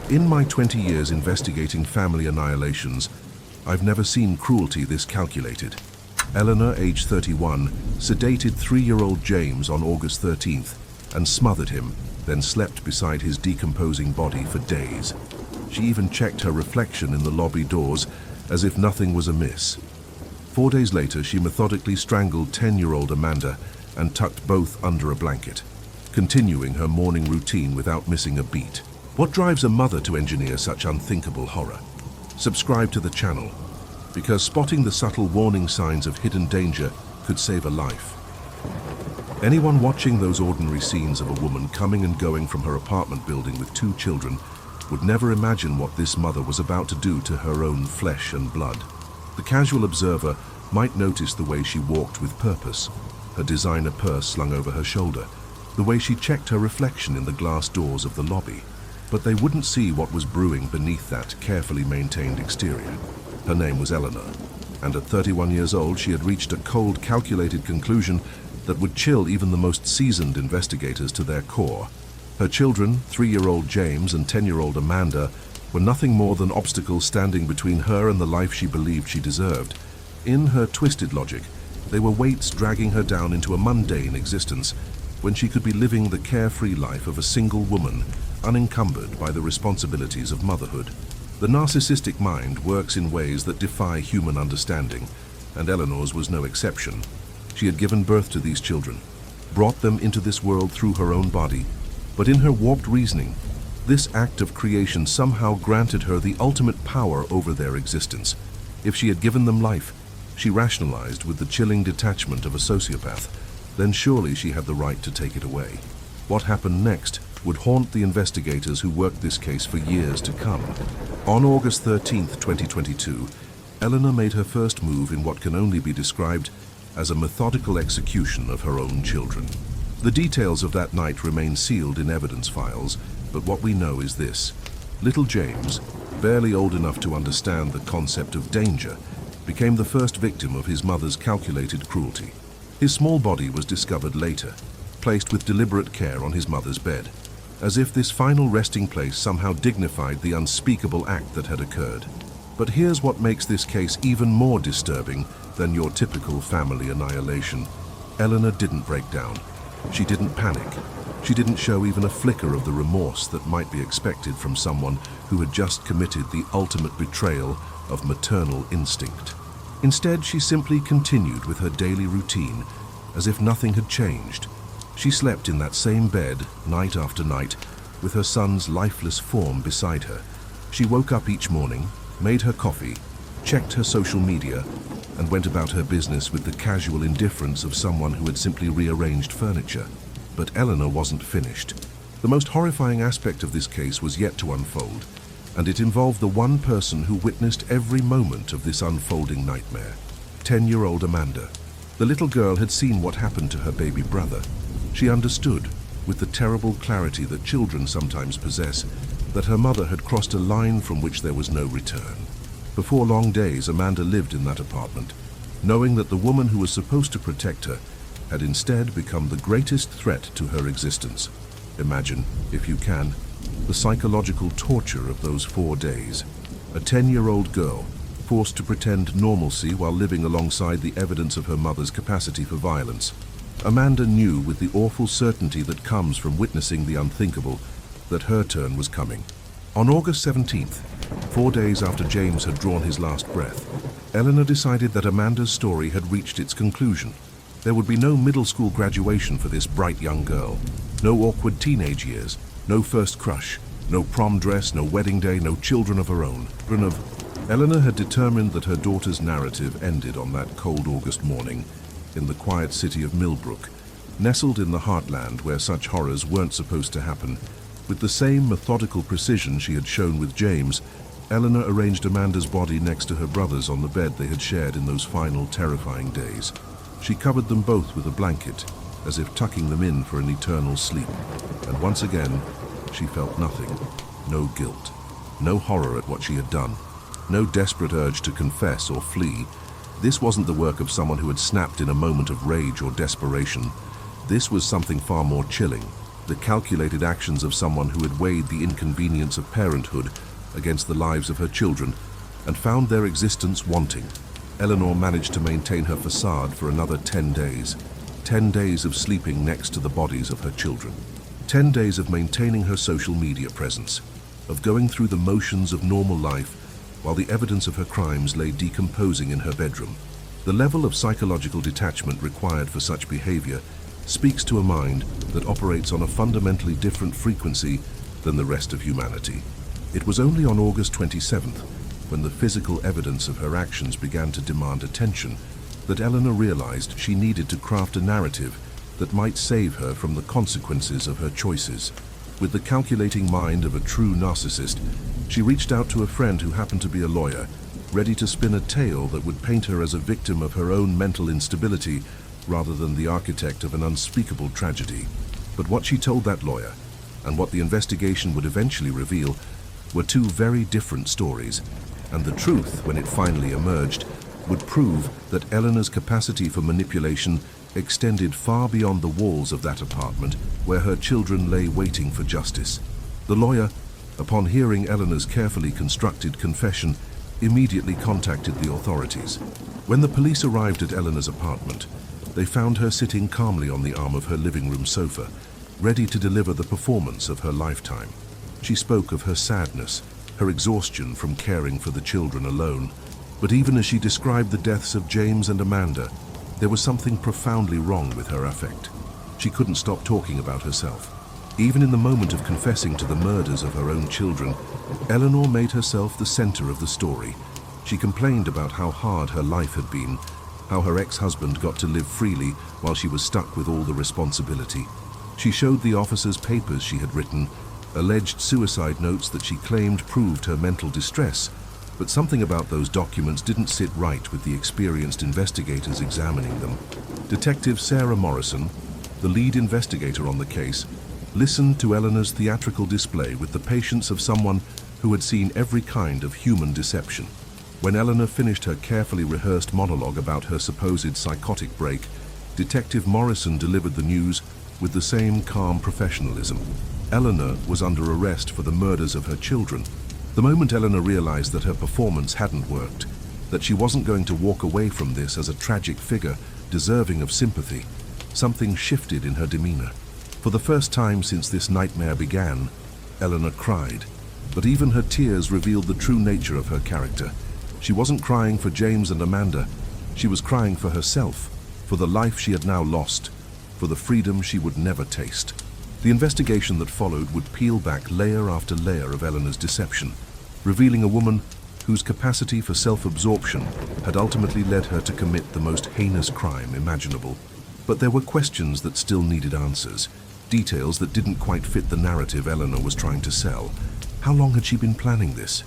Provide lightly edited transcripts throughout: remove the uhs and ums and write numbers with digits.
In my 20 years investigating family annihilations, I've never seen cruelty this calculated. Eleanor, age 31, sedated 3-year-old James on August 13th and smothered him, then slept beside his decomposing body for days. She even checked her reflection in the lobby doors as if nothing was amiss. 4 days later, she methodically strangled 10-year-old Amanda and tucked both under a blanket, continuing her morning routine without missing a beat. What drives a mother to engineer such unthinkable horror? Subscribe to the channel, because spotting the subtle warning signs of hidden danger could save a life. Anyone watching those ordinary scenes of a woman coming and going from her apartment building with 2 children would never imagine what this mother was about to do to her own flesh and blood. The casual observer might notice the way she walked with purpose, her designer purse slung over her shoulder, the way she checked her reflection in the glass doors of the lobby. But they wouldn't see what was brewing beneath that carefully maintained exterior. Her name was Eleanor, and at 31 years old she had reached a cold, calculated conclusion that would chill even the most seasoned investigators to their core. Her children, 3-year-old James and 10-year-old Amanda, were nothing more than obstacles standing between her and the life she believed she deserved. In her twisted logic, they were weights dragging her down into a mundane existence when she could be living the carefree life of a single woman, unencumbered by the responsibilities of motherhood. The narcissistic mind works in ways that defy human understanding, and Eleanor's was no exception. She had given birth to these children, brought them into this world through her own body, but in her warped reasoning, this act of creation somehow granted her the ultimate power over their existence. If she had given them life, she rationalized with the chilling detachment of a sociopath, then surely she had the right to take it away. What happened next would haunt the investigators who worked this case for years to come. On August 13th, 2022, Eleanor made her first move in what can only be described as a methodical execution of her own children. The details of that night remain sealed in evidence files, but what we know is this. Little James, barely old enough to understand the concept of danger, became the first victim of his mother's calculated cruelty. His small body was discovered later, placed with deliberate care on his mother's bed, as if this final resting place somehow dignified the unspeakable act that had occurred. But here's what makes this case even more disturbing than your typical family annihilation. Eleanor didn't break down. She didn't panic. She didn't show even a flicker of the remorse that might be expected from someone who had just committed the ultimate betrayal of maternal instinct. Instead, she simply continued with her daily routine, as if nothing had changed. She slept in that same bed, night after night, with her son's lifeless form beside her. She woke up each morning, made her coffee, checked her social media, and went about her business with the casual indifference of someone who had simply rearranged furniture. But Eleanor wasn't finished. The most horrifying aspect of this case was yet to unfold, and it involved the one person who witnessed every moment of this unfolding nightmare. 10-year-old Amanda. The little girl had seen what happened to her baby brother. She understood, with the terrible clarity that children sometimes possess, that her mother had crossed a line from which there was no return. For 4 long days, Amanda lived in that apartment, knowing that the woman who was supposed to protect her had instead become the greatest threat to her existence. Imagine, if you can, the psychological torture of those 4 days. A 10-year-old girl, forced to pretend normalcy while living alongside the evidence of her mother's capacity for violence. Amanda knew with the awful certainty that comes from witnessing the unthinkable that her turn was coming. On August 17th, 4 days after James had drawn his last breath, Eleanor decided that Amanda's story had reached its conclusion. There would be no middle school graduation for this bright young girl, no awkward teenage years, no first crush, no prom dress, no wedding day, no children of her own. Eleanor had determined that her daughter's narrative ended on that cold August morning, in the quiet city of Millbrook, nestled in the heartland where such horrors weren't supposed to happen. With the same methodical precision she had shown with James, Eleanor arranged Amanda's body next to her brother's on the bed they had shared in those final terrifying days. She covered them both with a blanket, as if tucking them in for an eternal sleep. And once again, she felt nothing. No guilt, no horror at what she had done, no desperate urge to confess or flee. This wasn't the work of someone who had snapped in a moment of rage or desperation. This was something far more chilling, the calculated actions of someone who had weighed the inconvenience of parenthood against the lives of her children and found their existence wanting. Eleanor managed to maintain her facade for another 10 days. 10 days of sleeping next to the bodies of her children. 10 days of maintaining her social media presence, of going through the motions of normal life while the evidence of her crimes lay decomposing in her bedroom. The level of psychological detachment required for such behavior speaks to a mind that operates on a fundamentally different frequency than the rest of humanity. It was only on August 27th, when the physical evidence of her actions began to demand attention, that Eleanor realized she needed to craft a narrative that might save her from the consequences of her choices. With the calculating mind of a true narcissist, she reached out to a friend who happened to be a lawyer, ready to spin a tale that would paint her as a victim of her own mental instability rather than the architect of an unspeakable tragedy. But what she told that lawyer, and what the investigation would eventually reveal, were two very different stories, and the truth, when it finally emerged, would prove that Eleanor's capacity for manipulation extended far beyond the walls of that apartment where her children lay waiting for justice. The lawyer, upon hearing Eleanor's carefully constructed confession, immediately contacted the authorities. When the police arrived at Eleanor's apartment, they found her sitting calmly on the arm of her living room sofa, ready to deliver the performance of her lifetime. She spoke of her sadness, her exhaustion from caring for the children alone. But even as she described the deaths of James and Amanda, there was something profoundly wrong with her affect. She couldn't stop talking about herself. Even in the moment of confessing to the murders of her own children, Eleanor made herself the center of the story. She complained about how hard her life had been, how her ex-husband got to live freely while she was stuck with all the responsibility. She showed the officers papers she had written, alleged suicide notes that she claimed proved her mental distress, but something about those documents didn't sit right with the experienced investigators examining them. Detective Sarah Morrison, the lead investigator on the case, listened to Eleanor's theatrical display with the patience of someone who had seen every kind of human deception. When Eleanor finished her carefully rehearsed monologue about her supposed psychotic break, Detective Morrison delivered the news with the same calm professionalism. Eleanor was under arrest for the murders of her children. The moment Eleanor realized that her performance hadn't worked, that she wasn't going to walk away from this as a tragic figure deserving of sympathy, something shifted in her demeanor. For the first time since this nightmare began, Eleanor cried, but even her tears revealed the true nature of her character. She wasn't crying for James and Amanda. She was crying for herself, for the life she had now lost, for the freedom she would never taste. The investigation that followed would peel back layer after layer of Eleanor's deception, revealing a woman whose capacity for self-absorption had ultimately led her to commit the most heinous crime imaginable. But there were questions that still needed answers, details that didn't quite fit the narrative Eleanor was trying to sell. How long had she been planning this?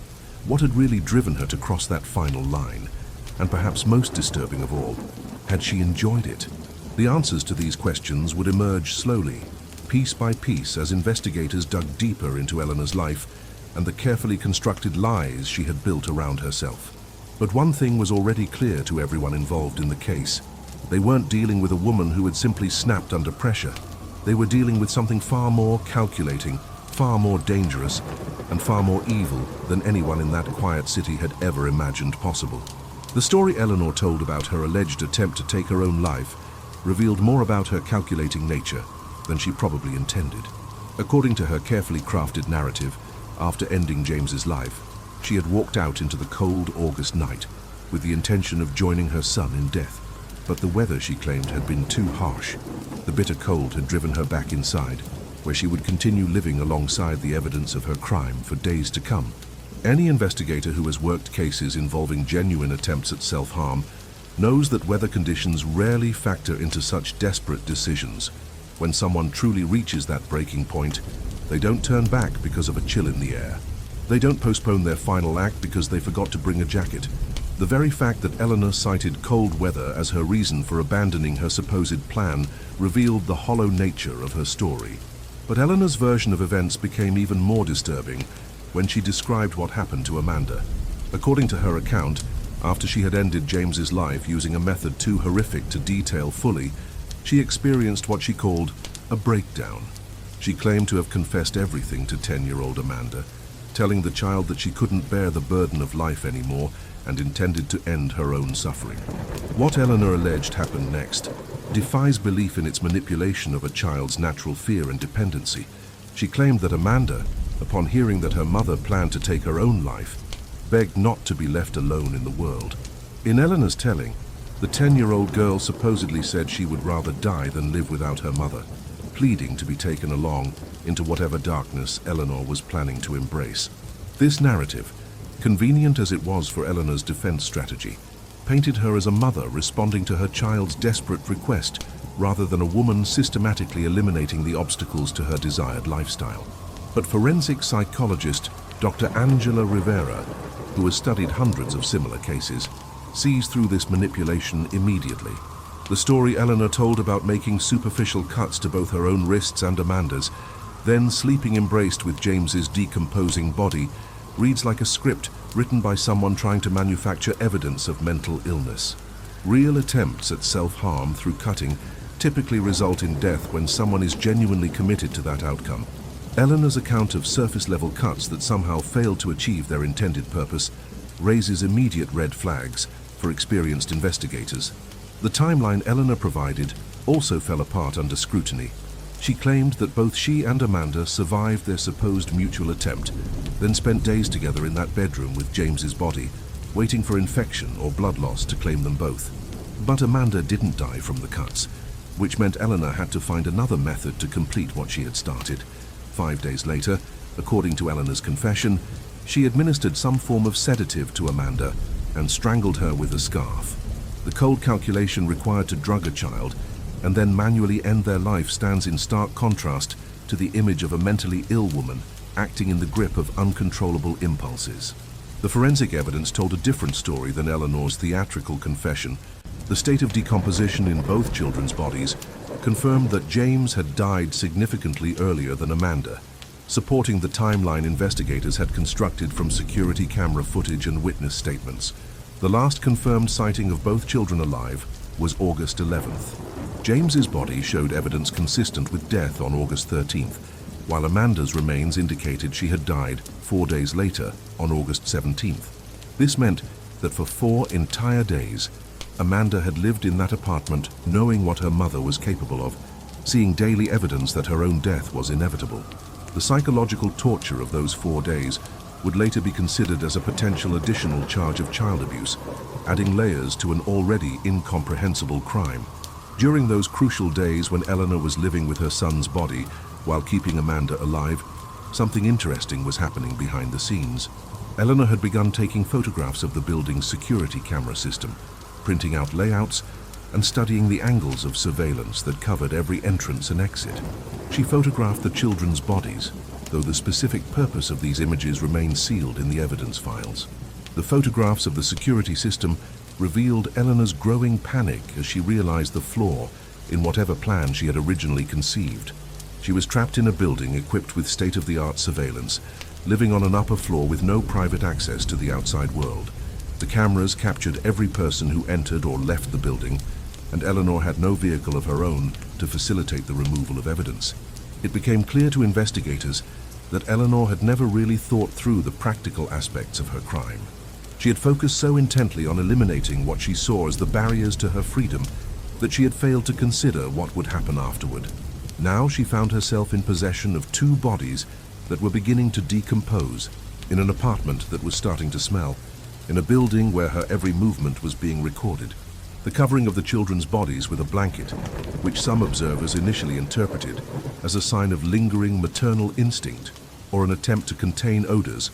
What had really driven her to cross that final line? And perhaps most disturbing of all, had she enjoyed it? The answers to these questions would emerge slowly, piece by piece, as investigators dug deeper into Eleanor's life and the carefully constructed lies she had built around herself. But one thing was already clear to everyone involved in the case. They weren't dealing with a woman who had simply snapped under pressure. They were dealing with something far more calculating, far more dangerous, and far more evil than anyone in that quiet city had ever imagined possible. The story Eleanor told about her alleged attempt to take her own life revealed more about her calculating nature than she probably intended. According to her carefully crafted narrative, after ending James's life, she had walked out into the cold August night with the intention of joining her son in death. But the weather, she claimed, had been too harsh. The bitter cold had driven her back inside, where she would continue living alongside the evidence of her crime for days to come. Any investigator who has worked cases involving genuine attempts at self-harm knows that weather conditions rarely factor into such desperate decisions. When someone truly reaches that breaking point, they don't turn back because of a chill in the air. They don't postpone their final act because they forgot to bring a jacket. The very fact that Eleanor cited cold weather as her reason for abandoning her supposed plan revealed the hollow nature of her story. But Eleanor's version of events became even more disturbing when she described what happened to Amanda. According to her account, after she had ended James's life using a method too horrific to detail fully, she experienced what she called a breakdown. She claimed to have confessed everything to 10-year-old Amanda, telling the child that she couldn't bear the burden of life anymore and intended to end her own suffering. What Eleanor alleged happened next defies belief in its manipulation of a child's natural fear and dependency. She claimed that Amanda, upon hearing that her mother planned to take her own life, begged not to be left alone in the world. In Eleanor's telling, the 10-year-old girl supposedly said she would rather die than live without her mother, pleading to be taken along into whatever darkness Eleanor was planning to embrace. This narrative, convenient as it was for Eleanor's defense strategy, painted her as a mother responding to her child's desperate request rather than a woman systematically eliminating the obstacles to her desired lifestyle. But forensic psychologist Dr. Angela Rivera, who has studied hundreds of similar cases, sees through this manipulation immediately. The story Eleanor told about making superficial cuts to both her own wrists and Amanda's, then sleeping embraced with James's decomposing body, reads like a script written by someone trying to manufacture evidence of mental illness. Real attempts at self-harm through cutting typically result in death when someone is genuinely committed to that outcome. Eleanor's account of surface-level cuts that somehow failed to achieve their intended purpose raises immediate red flags for experienced investigators. The timeline Eleanor provided also fell apart under scrutiny. She claimed that both she and Amanda survived their supposed mutual attempt, then spent days together in that bedroom with James's body, waiting for infection or blood loss to claim them both. But Amanda didn't die from the cuts, which meant Eleanor had to find another method to complete what she had started. 5 days later, according to Eleanor's confession, she administered some form of sedative to Amanda and strangled her with a scarf. The cold calculation required to drug a child and then manually end their life stands in stark contrast to the image of a mentally ill woman acting in the grip of uncontrollable impulses. The forensic evidence told a different story than Eleanor's theatrical confession. The state of decomposition in both children's bodies confirmed that James had died significantly earlier than Amanda, supporting the timeline investigators had constructed from security camera footage and witness statements. The last confirmed sighting of both children alive was August 11th. James's body showed evidence consistent with death on August 13th, while Amanda's remains indicated she had died 4 days later on August 17th. This meant that for 4 entire days, Amanda had lived in that apartment knowing what her mother was capable of, seeing daily evidence that her own death was inevitable. The psychological torture of those 4 days would later be considered as a potential additional charge of child abuse, adding layers to an already incomprehensible crime. During those crucial days when Eleanor was living with her son's body while keeping Amanda alive, something interesting was happening behind the scenes. Eleanor had begun taking photographs of the building's security camera system, printing out layouts and studying the angles of surveillance that covered every entrance and exit. She photographed the children's bodies, though the specific purpose of these images remained sealed in the evidence files. The photographs of the security system revealed Eleanor's growing panic as she realized the flaw in whatever plan she had originally conceived. She was trapped in a building equipped with state-of-the-art surveillance, living on an upper floor with no private access to the outside world. The cameras captured every person who entered or left the building, and Eleanor had no vehicle of her own to facilitate the removal of evidence. It became clear to investigators that Eleanor had never really thought through the practical aspects of her crime. She had focused so intently on eliminating what she saw as the barriers to her freedom that she had failed to consider what would happen afterward. Now she found herself in possession of 2 bodies that were beginning to decompose, in an apartment that was starting to smell, in a building where her every movement was being recorded. The covering of the children's bodies with a blanket, which some observers initially interpreted as a sign of lingering maternal instinct or an attempt to contain odors,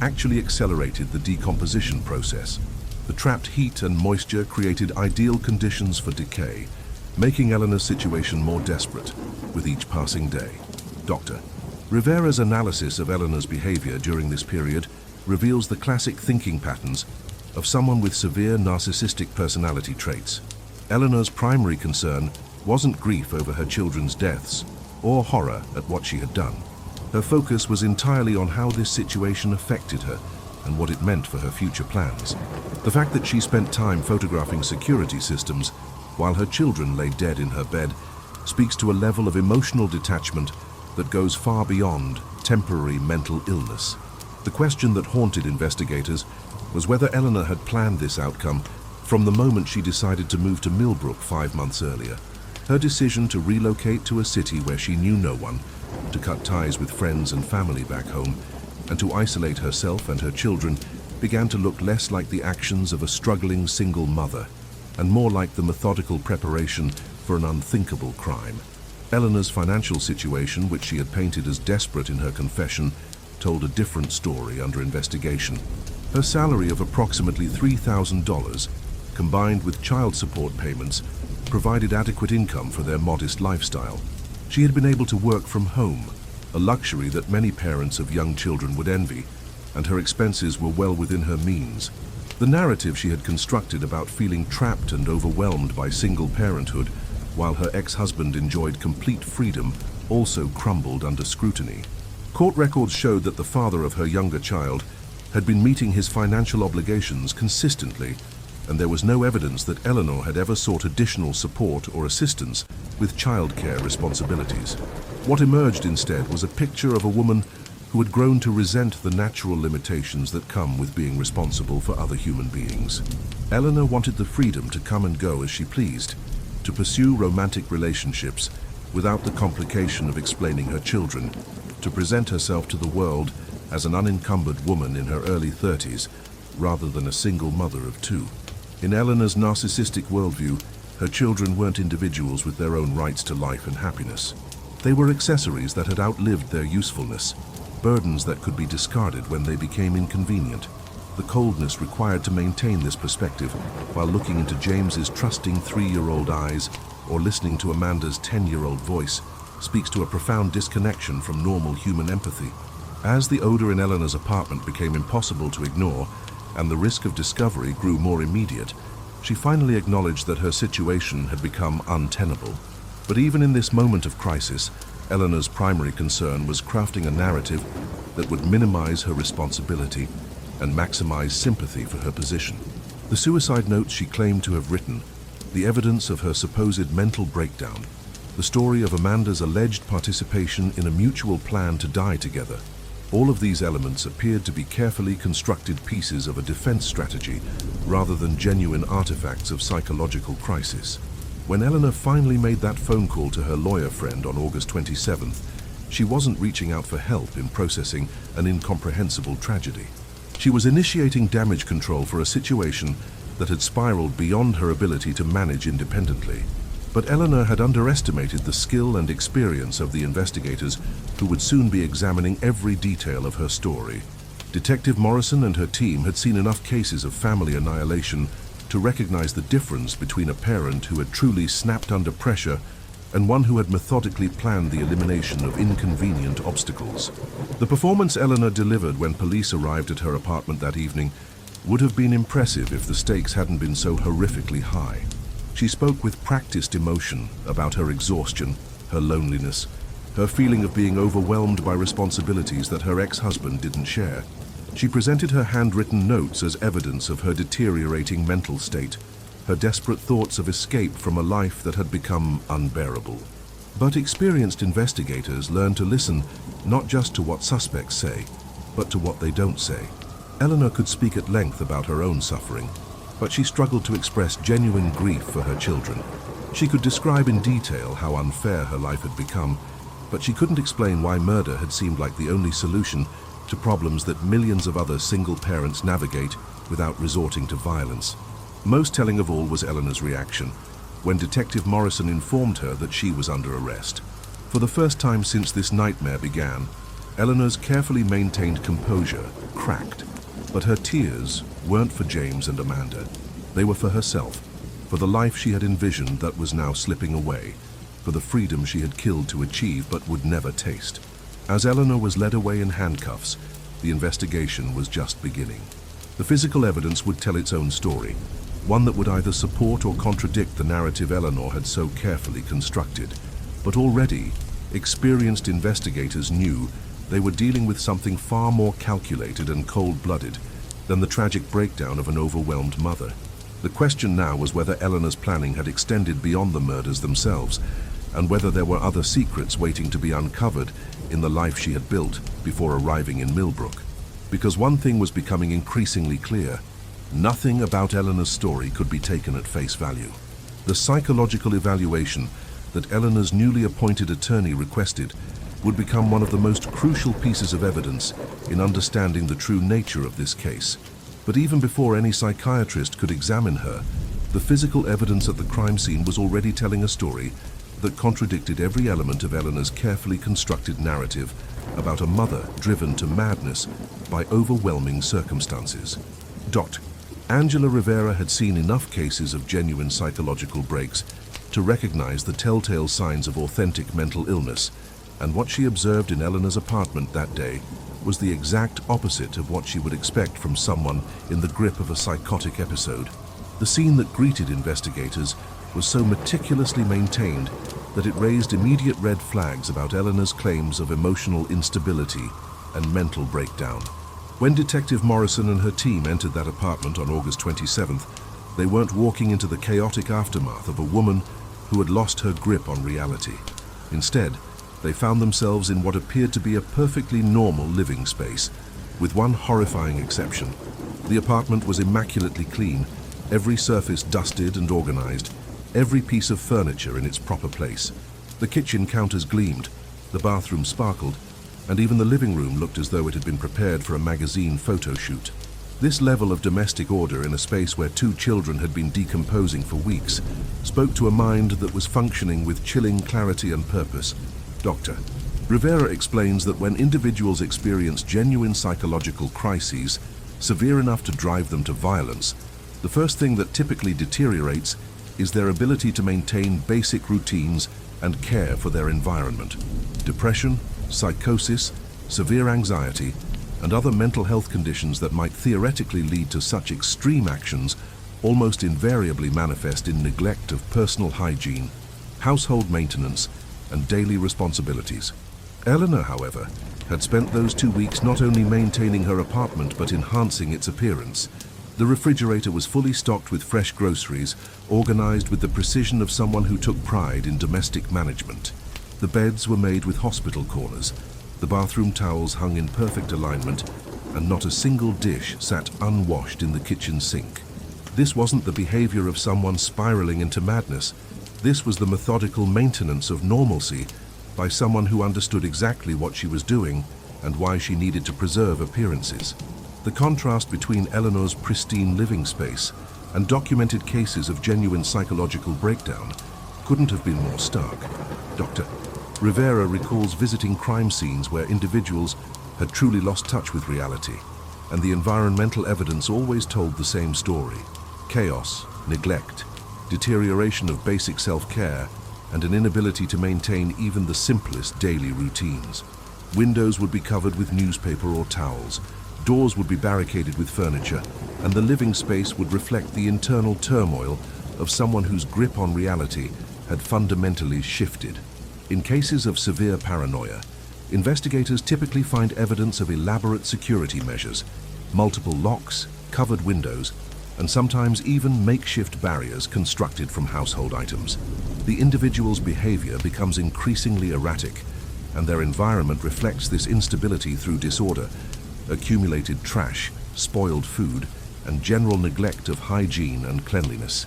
actually accelerated the decomposition process. The trapped heat and moisture created ideal conditions for decay, making Eleanor's situation more desperate with each passing day. Dr. Rivera's analysis of Eleanor's behavior during this period reveals the classic thinking patterns of someone with severe narcissistic personality traits. Eleanor's primary concern wasn't grief over her children's deaths or horror at what she had done. Her focus was entirely on how this situation affected her and what it meant for her future plans. The fact that she spent time photographing security systems while her children lay dead in her bed speaks to a level of emotional detachment that goes far beyond temporary mental illness. The question that haunted investigators was whether Eleanor had planned this outcome from the moment she decided to move to Millbrook 5 months earlier. Her decision to relocate to a city where she knew no one, to cut ties with friends and family back home, and to isolate herself and her children began to look less like the actions of a struggling single mother and more like the methodical preparation for an unthinkable crime. Eleanor's financial situation, which she had painted as desperate in her confession, told a different story under investigation. Her salary of approximately $3,000, combined with child support payments, provided adequate income for their modest lifestyle. She had been able to work from home, a luxury that many parents of young children would envy, and her expenses were well within her means. The narrative she had constructed about feeling trapped and overwhelmed by single parenthood while her ex-husband enjoyed complete freedom also crumbled under scrutiny. Court records showed that the father of her younger child had been meeting his financial obligations consistently, and there was no evidence that Eleanor had ever sought additional support or assistance with childcare responsibilities. What emerged instead was a picture of a woman who had grown to resent the natural limitations that come with being responsible for other human beings. Eleanor wanted the freedom to come and go as she pleased, to pursue romantic relationships without the complication of explaining her children, to present herself to the world as an unencumbered woman in her early 30s rather than a single mother of 2. In Eleanor's narcissistic worldview, her children weren't individuals with their own rights to life and happiness. They were accessories that had outlived their usefulness, burdens that could be discarded when they became inconvenient. The coldness required to maintain this perspective while looking into James's trusting 3-year-old eyes or listening to Amanda's 10-year-old voice speaks to a profound disconnection from normal human empathy. As the odor in Eleanor's apartment became impossible to ignore and the risk of discovery grew more immediate, she finally acknowledged that her situation had become untenable. But even in this moment of crisis, Eleanor's primary concern was crafting a narrative that would minimize her responsibility and maximize sympathy for her position. The suicide notes she claimed to have written, the evidence of her supposed mental breakdown, the story of Amanda's alleged participation in a mutual plan to die together. All of these elements appeared to be carefully constructed pieces of a defense strategy rather than genuine artifacts of psychological crisis. When Eleanor finally made that phone call to her lawyer friend on August 27th, she wasn't reaching out for help in processing an incomprehensible tragedy. She was initiating damage control for a situation that had spiraled beyond her ability to manage independently. But Eleanor had underestimated the skill and experience of the investigators who would soon be examining every detail of her story. Detective Morrison and her team had seen enough cases of family annihilation to recognize the difference between a parent who had truly snapped under pressure and one who had methodically planned the elimination of inconvenient obstacles. The performance Eleanor delivered when police arrived at her apartment that evening would have been impressive if the stakes hadn't been so horrifically high. She spoke with practiced emotion about her exhaustion, her loneliness, her feeling of being overwhelmed by responsibilities that her ex-husband didn't share. She presented her handwritten notes as evidence of her deteriorating mental state, her desperate thoughts of escape from a life that had become unbearable. But experienced investigators learn to listen not just to what suspects say, but to what they don't say. Eleanor could speak at length about her own suffering, but she struggled to express genuine grief for her children. She could describe in detail how unfair her life had become, but she couldn't explain why murder had seemed like the only solution to problems that millions of other single parents navigate without resorting to violence. Most telling of all was Eleanor's reaction when Detective Morrison informed her that she was under arrest. For the first time since this nightmare began, Eleanor's carefully maintained composure cracked, but her tears weren't for James and Amanda. They were for herself, for the life she had envisioned that was now slipping away, for the freedom she had killed to achieve but would never taste. As Eleanor was led away in handcuffs, the investigation was just beginning. The physical evidence would tell its own story, one that would either support or contradict the narrative Eleanor had so carefully constructed. But already, experienced investigators knew they were dealing with something far more calculated and cold-blooded than the tragic breakdown of an overwhelmed mother. The question now was whether Eleanor's planning had extended beyond the murders themselves, and whether there were other secrets waiting to be uncovered in the life she had built before arriving in Millbrook. Because one thing was becoming increasingly clear: nothing about Eleanor's story could be taken at face value. The psychological evaluation that Eleanor's newly appointed attorney requested would become one of the most crucial pieces of evidence in understanding the true nature of this case. But even before any psychiatrist could examine her, the physical evidence at the crime scene was already telling a story that contradicted every element of Eleanor's carefully constructed narrative about a mother driven to madness by overwhelming circumstances. Angela Rivera had seen enough cases of genuine psychological breaks to recognize the telltale signs of authentic mental illness, and what she observed in Eleanor's apartment that day was the exact opposite of what she would expect from someone in the grip of a psychotic episode. The scene that greeted investigators was so meticulously maintained that it raised immediate red flags about Eleanor's claims of emotional instability and mental breakdown. When Detective Morrison and her team entered that apartment on August 27th, they weren't walking into the chaotic aftermath of a woman who had lost her grip on reality. Instead, they found themselves in what appeared to be a perfectly normal living space, with one horrifying exception. The apartment was immaculately clean, every surface dusted and organized, every piece of furniture in its proper place. The kitchen counters gleamed, the bathroom sparkled, and even the living room looked as though it had been prepared for a magazine photo shoot. This level of domestic order in a space where two children had been decomposing for weeks spoke to a mind that was functioning with chilling clarity and purpose. Dr. Rivera explains that when individuals experience genuine psychological crises, severe enough to drive them to violence, the first thing that typically deteriorates is their ability to maintain basic routines and care for their environment. Depression, psychosis, severe anxiety, and other mental health conditions that might theoretically lead to such extreme actions almost invariably manifest in neglect of personal hygiene, household maintenance, and daily responsibilities. Eleanor, however, had spent those 2 weeks not only maintaining her apartment but enhancing its appearance. The refrigerator was fully stocked with fresh groceries, organized with the precision of someone who took pride in domestic management. The beds were made with hospital corners, the bathroom towels hung in perfect alignment, and not a single dish sat unwashed in the kitchen sink. This wasn't the behavior of someone spiraling into madness. This was the methodical maintenance of normalcy by someone who understood exactly what she was doing and why she needed to preserve appearances. The contrast between Eleanor's pristine living space and documented cases of genuine psychological breakdown couldn't have been more stark. Dr. Rivera recalls visiting crime scenes where individuals had truly lost touch with reality, and the environmental evidence always told the same story: chaos, neglect, deterioration of basic self-care, and an inability to maintain even the simplest daily routines. Windows would be covered with newspaper or towels, doors would be barricaded with furniture, and the living space would reflect the internal turmoil of someone whose grip on reality had fundamentally shifted. In cases of severe paranoia, investigators typically find evidence of elaborate security measures, multiple locks, covered windows, and sometimes even makeshift barriers constructed from household items. The individual's behavior becomes increasingly erratic, and their environment reflects this instability through disorder, accumulated trash, spoiled food, and general neglect of hygiene and cleanliness.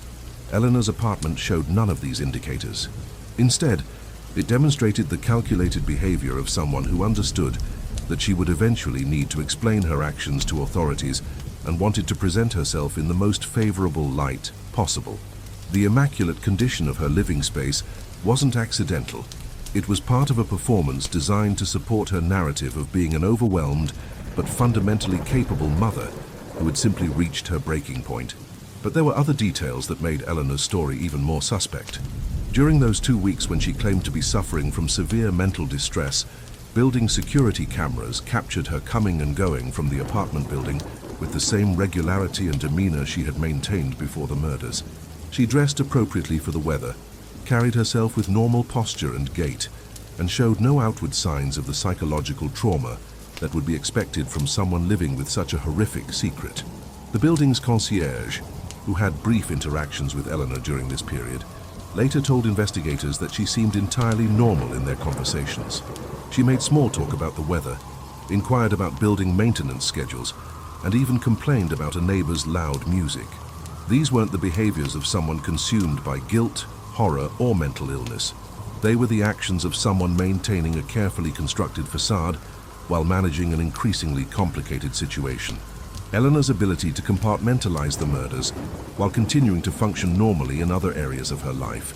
Eleanor's apartment showed none of these indicators. Instead, it demonstrated the calculated behavior of someone who understood that she would eventually need to explain her actions to authorities and wanted to present herself in the most favorable light possible. The immaculate condition of her living space wasn't accidental. It was part of a performance designed to support her narrative of being an overwhelmed but fundamentally capable mother who had simply reached her breaking point. But there were other details that made Eleanor's story even more suspect. During those 2 weeks when she claimed to be suffering from severe mental distress, building security cameras captured her coming and going from the apartment building with the same regularity and demeanor she had maintained before the murders. She dressed appropriately for the weather, carried herself with normal posture and gait, and showed no outward signs of the psychological trauma that would be expected from someone living with such a horrific secret. The building's concierge, who had brief interactions with Eleanor during this period, later told investigators that she seemed entirely normal in their conversations. She made small talk about the weather, inquired about building maintenance schedules, and even complained about a neighbor's loud music. These weren't the behaviors of someone consumed by guilt, horror, or mental illness. They were the actions of someone maintaining a carefully constructed facade while managing an increasingly complicated situation. Eleanor's ability to compartmentalize the murders while continuing to function normally in other areas of her life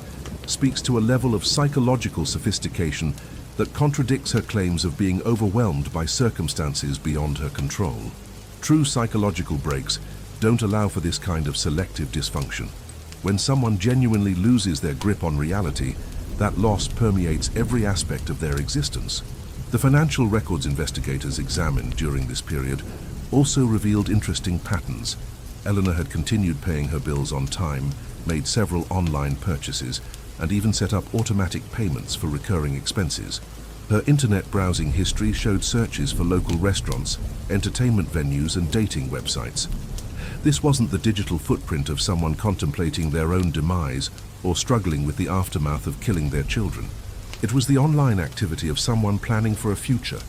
speaks to a level of psychological sophistication that contradicts her claims of being overwhelmed by circumstances beyond her control. True psychological breaks don't allow for this kind of selective dysfunction. When someone genuinely loses their grip on reality, that loss permeates every aspect of their existence. The financial records investigators examined during this period also revealed interesting patterns. Eleanor had continued paying her bills on time, made several online purchases, and even set up automatic payments for recurring expenses. Her internet browsing history showed searches for local restaurants, entertainment venues, and dating websites. This wasn't the digital footprint of someone contemplating their own demise or struggling with the aftermath of killing their children. It was the online activity of someone planning for a future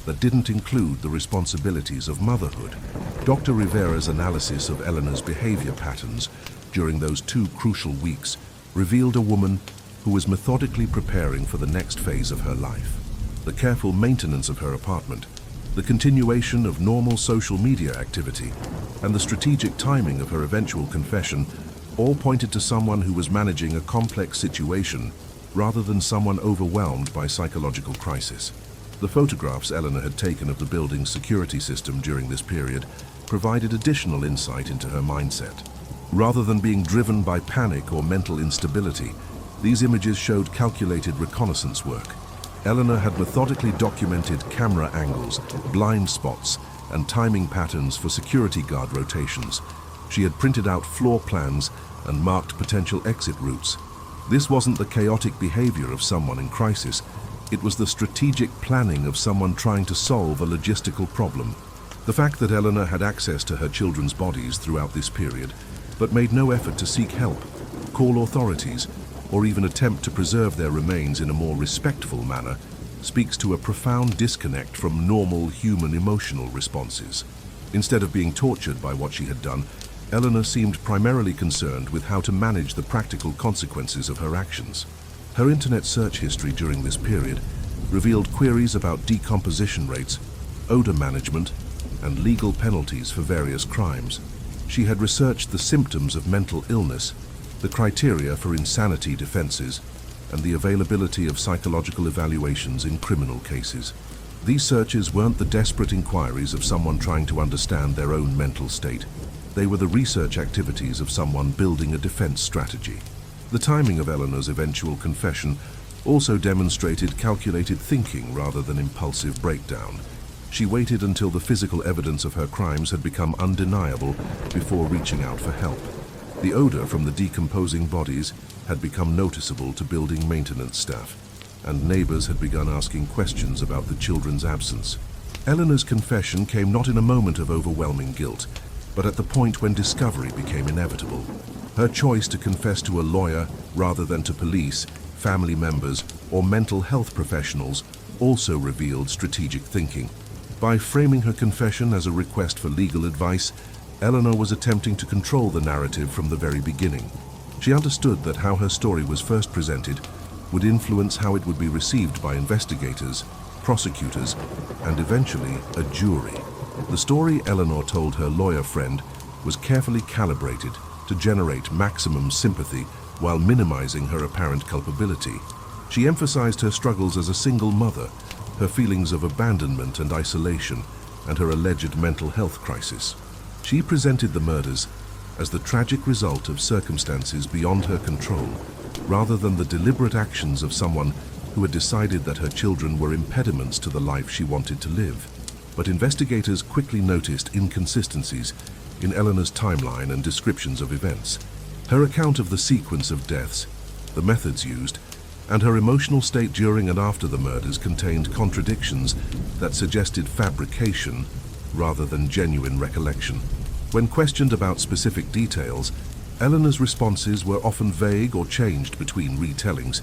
that didn't include the responsibilities of motherhood. Dr. Rivera's analysis of Eleanor's behavior patterns during those 2 crucial weeks revealed a woman who was methodically preparing for the next phase of her life. The careful maintenance of her apartment, the continuation of normal social media activity, and the strategic timing of her eventual confession all pointed to someone who was managing a complex situation rather than someone overwhelmed by psychological crisis. The photographs Eleanor had taken of the building's security system during this period provided additional insight into her mindset. Rather than being driven by panic or mental instability, these images showed calculated reconnaissance work. Eleanor had methodically documented camera angles, blind spots, and timing patterns for security guard rotations. She had printed out floor plans and marked potential exit routes. This wasn't the chaotic behavior of someone in crisis. It was the strategic planning of someone trying to solve a logistical problem. The fact that Eleanor had access to her children's bodies throughout this period, but made no effort to seek help, call authorities, or even attempt to preserve their remains in a more respectful manner, speaks to a profound disconnect from normal human emotional responses. Instead of being tortured by what she had done, Eleanor seemed primarily concerned with how to manage the practical consequences of her actions. Her internet search history during this period revealed queries about decomposition rates, odor management, and legal penalties for various crimes. She had researched the symptoms of mental illness, the criteria for insanity defenses, and the availability of psychological evaluations in criminal cases. These searches weren't the desperate inquiries of someone trying to understand their own mental state. They were the research activities of someone building a defense strategy. The timing of Eleanor's eventual confession also demonstrated calculated thinking rather than impulsive breakdown. She waited until the physical evidence of her crimes had become undeniable before reaching out for help. The odor from the decomposing bodies had become noticeable to building maintenance staff, and neighbors had begun asking questions about the children's absence. Eleanor's confession came not in a moment of overwhelming guilt, but at the point when discovery became inevitable. Her choice to confess to a lawyer rather than to police, family members, or mental health professionals also revealed strategic thinking. By framing her confession as a request for legal advice, Eleanor was attempting to control the narrative from the very beginning. She understood that how her story was first presented would influence how it would be received by investigators, prosecutors, and eventually a jury. The story Eleanor told her lawyer friend was carefully calibrated to generate maximum sympathy while minimizing her apparent culpability. She emphasized her struggles as a single mother, her feelings of abandonment and isolation, and her alleged mental health crisis. She presented the murders as the tragic result of circumstances beyond her control, rather than the deliberate actions of someone who had decided that her children were impediments to the life she wanted to live. But investigators quickly noticed inconsistencies in Eleanor's timeline and descriptions of events. Her account of the sequence of deaths, the methods used, and her emotional state during and after the murders contained contradictions that suggested fabrication rather than genuine recollection. When questioned about specific details, Eleanor's responses were often vague or changed between retellings,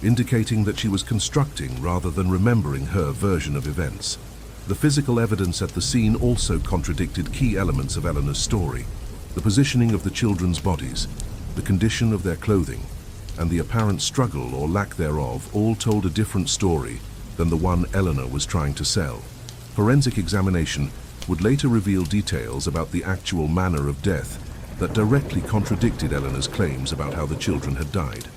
indicating that she was constructing rather than remembering her version of events. The physical evidence at the scene also contradicted key elements of Eleanor's story. The positioning of the children's bodies, the condition of their clothing, and the apparent struggle or lack thereof all told a different story than the one Eleanor was trying to sell. Forensic examination would later reveal details about the actual manner of death that directly contradicted Eleanor's claims about how the children had died.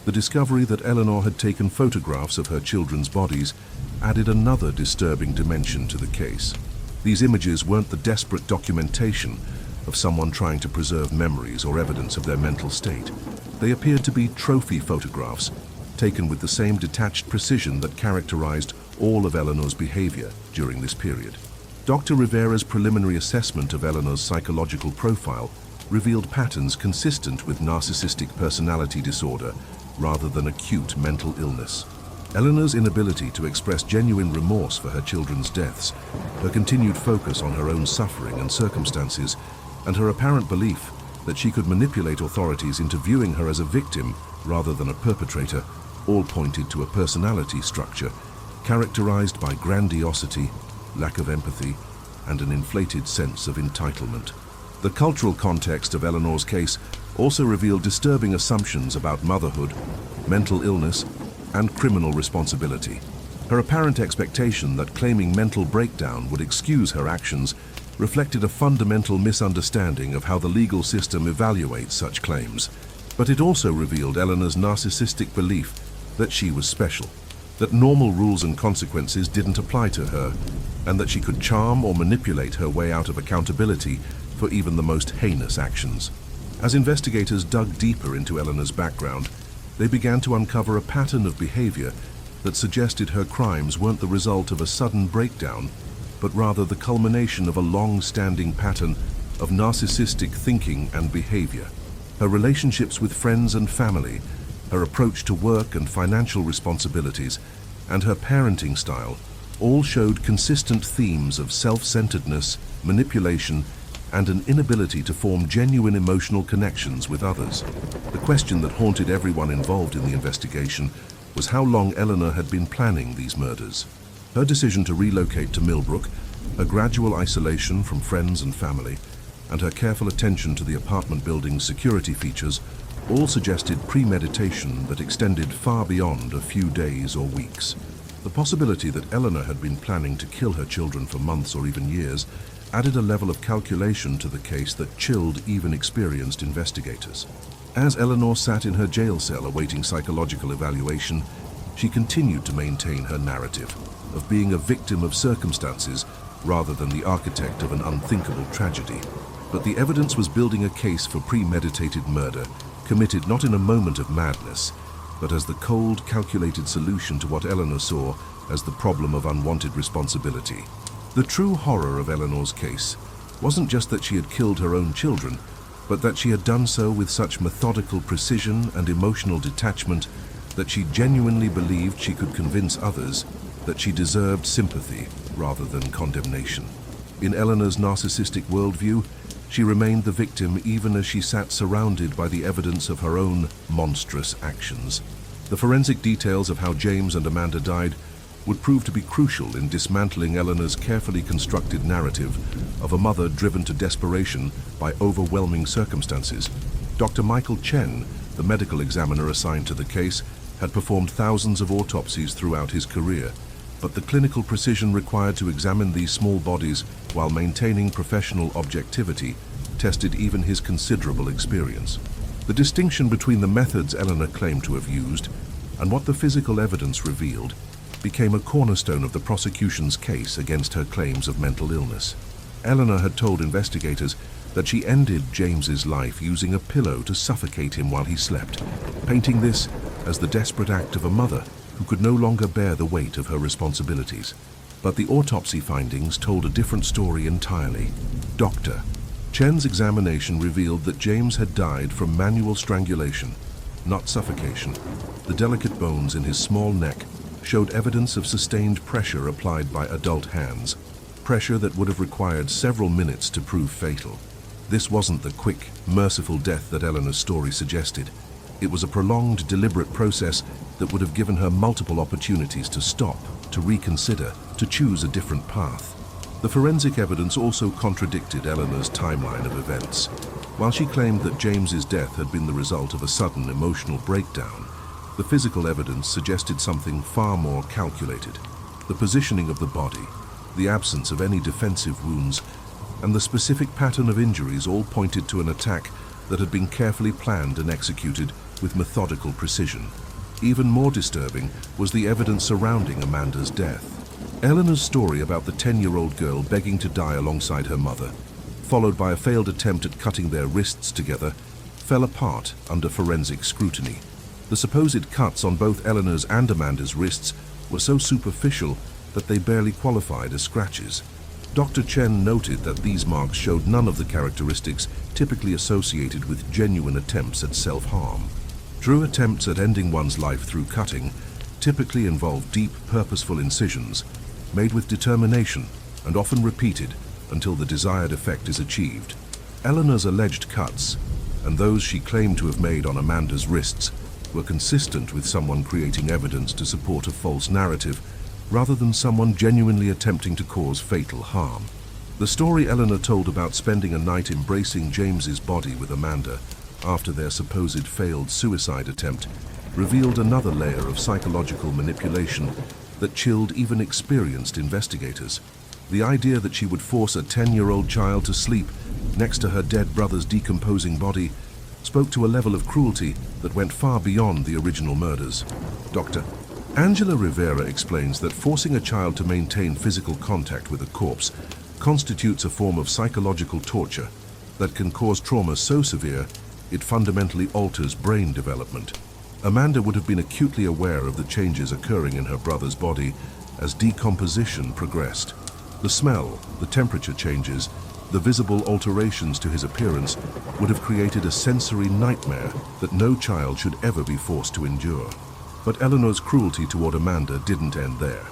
The discovery that Eleanor had taken photographs of her children's bodies added another disturbing dimension to the case. These images weren't the desperate documentation of someone trying to preserve memories or evidence of their mental state. They appeared to be trophy photographs, taken with the same detached precision that characterized all of Eleanor's behavior during this period. Dr. Rivera's preliminary assessment of Eleanor's psychological profile revealed patterns consistent with narcissistic personality disorder rather than acute mental illness. Eleanor's inability to express genuine remorse for her children's deaths, her continued focus on her own suffering and circumstances, and her apparent belief that she could manipulate authorities into viewing her as a victim rather than a perpetrator, all pointed to a personality structure characterized by grandiosity, lack of empathy, and an inflated sense of entitlement. The cultural context of Eleanor's case also revealed disturbing assumptions about motherhood, mental illness, and criminal responsibility. Her apparent expectation that claiming mental breakdown would excuse her actions reflected a fundamental misunderstanding of how the legal system evaluates such claims. But it also revealed Eleanor's narcissistic belief that she was special, that normal rules and consequences didn't apply to her, and that she could charm or manipulate her way out of accountability for even the most heinous actions. As investigators dug deeper into Eleanor's background, they began to uncover a pattern of behavior that suggested her crimes weren't the result of a sudden breakdown, but rather the culmination of a long-standing pattern of narcissistic thinking and behavior. Her relationships with friends and family, her approach to work and financial responsibilities, and her parenting style all showed consistent themes of self-centeredness, manipulation, and an inability to form genuine emotional connections with others. The question that haunted everyone involved in the investigation was how long Eleanor had been planning these murders. Her decision to relocate to Millbrook, her gradual isolation from friends and family, and her careful attention to the apartment building's security features all suggested premeditation that extended far beyond a few days or weeks. The possibility that Eleanor had been planning to kill her children for months or even years added a level of calculation to the case that chilled even experienced investigators. As Eleanor sat in her jail cell awaiting psychological evaluation, she continued to maintain her narrative of being a victim of circumstances rather than the architect of an unthinkable tragedy. But the evidence was building a case for premeditated murder, committed not in a moment of madness, but as the cold, calculated solution to what Eleanor saw as the problem of unwanted responsibility. The true horror of Eleanor's case wasn't just that she had killed her own children, but that she had done so with such methodical precision and emotional detachment that she genuinely believed she could convince others that she deserved sympathy rather than condemnation. In Eleanor's narcissistic worldview, she remained the victim even as she sat surrounded by the evidence of her own monstrous actions. The forensic details of how James and Amanda died would prove to be crucial in dismantling Eleanor's carefully constructed narrative of a mother driven to desperation by overwhelming circumstances. Dr. Michael Chen, the medical examiner assigned to the case, had performed thousands of autopsies throughout his career, but the clinical precision required to examine these small bodies while maintaining professional objectivity tested even his considerable experience. The distinction between the methods Eleanor claimed to have used and what the physical evidence revealed became a cornerstone of the prosecution's case against her claims of mental illness. Eleanor had told investigators that she ended James's life using a pillow to suffocate him while he slept, painting this as the desperate act of a mother who could no longer bear the weight of her responsibilities. But the autopsy findings told a different story entirely. Dr. Chen's examination revealed that James had died from manual strangulation, not suffocation. The delicate bones in his small neck showed evidence of sustained pressure applied by adult hands, pressure that would have required several minutes to prove fatal. This wasn't the quick, merciful death that Eleanor's story suggested. It was a prolonged, deliberate process that would have given her multiple opportunities to stop, to reconsider, to choose a different path. The forensic evidence also contradicted Eleanor's timeline of events. While she claimed that James's death had been the result of a sudden emotional breakdown, the physical evidence suggested something far more calculated. The positioning of the body, the absence of any defensive wounds, and the specific pattern of injuries all pointed to an attack that had been carefully planned and executed with methodical precision. Even more disturbing was the evidence surrounding Amanda's death. Eleanor's story about the 10-year-old girl begging to die alongside her mother, followed by a failed attempt at cutting their wrists together, fell apart under forensic scrutiny. The supposed cuts on both Eleanor's and Amanda's wrists were so superficial that they barely qualified as scratches. Dr. Chen noted that these marks showed none of the characteristics typically associated with genuine attempts at self-harm. True attempts at ending one's life through cutting typically involve deep, purposeful incisions, made with determination and often repeated until the desired effect is achieved. Eleanor's alleged cuts, and those she claimed to have made on Amanda's wrists, were consistent with someone creating evidence to support a false narrative, rather than someone genuinely attempting to cause fatal harm. The story Eleanor told about spending a night embracing James's body with Amanda after their supposed failed suicide attempt revealed another layer of psychological manipulation that chilled even experienced investigators. The idea that she would force a 10-year-old child to sleep next to her dead brother's decomposing body spoke to a level of cruelty that went far beyond the original murders. Dr. Angela Rivera explains that forcing a child to maintain physical contact with a corpse constitutes a form of psychological torture that can cause trauma so severe it fundamentally alters brain development. Amanda would have been acutely aware of the changes occurring in her brother's body as decomposition progressed. The smell, the temperature changes, the visible alterations to his appearance would have created a sensory nightmare that no child should ever be forced to endure. But Eleanor's cruelty toward Amanda didn't end there.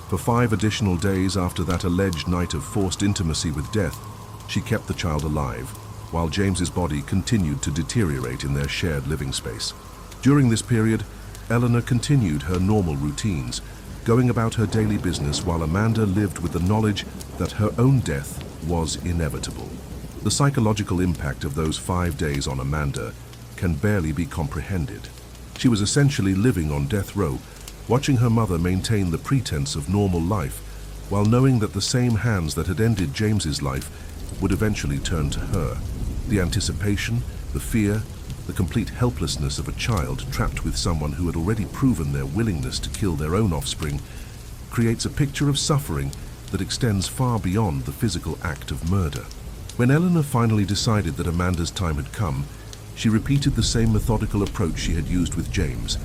For 5 additional days after that alleged night of forced intimacy with death, she kept the child alive, while James's body continued to deteriorate in their shared living space. During this period, Eleanor continued her normal routines, going about her daily business while Amanda lived with the knowledge that her own death was inevitable. The psychological impact of those 5 days on Amanda can barely be comprehended. She was essentially living on death row, watching her mother maintain the pretense of normal life, while knowing that the same hands that had ended James's life would eventually turn to her. The anticipation, the fear, the complete helplessness of a child trapped with someone who had already proven their willingness to kill their own offspring creates a picture of suffering that extends far beyond the physical act of murder. When Eleanor finally decided that Amanda's time had come, she repeated the same methodical approach she had used with James.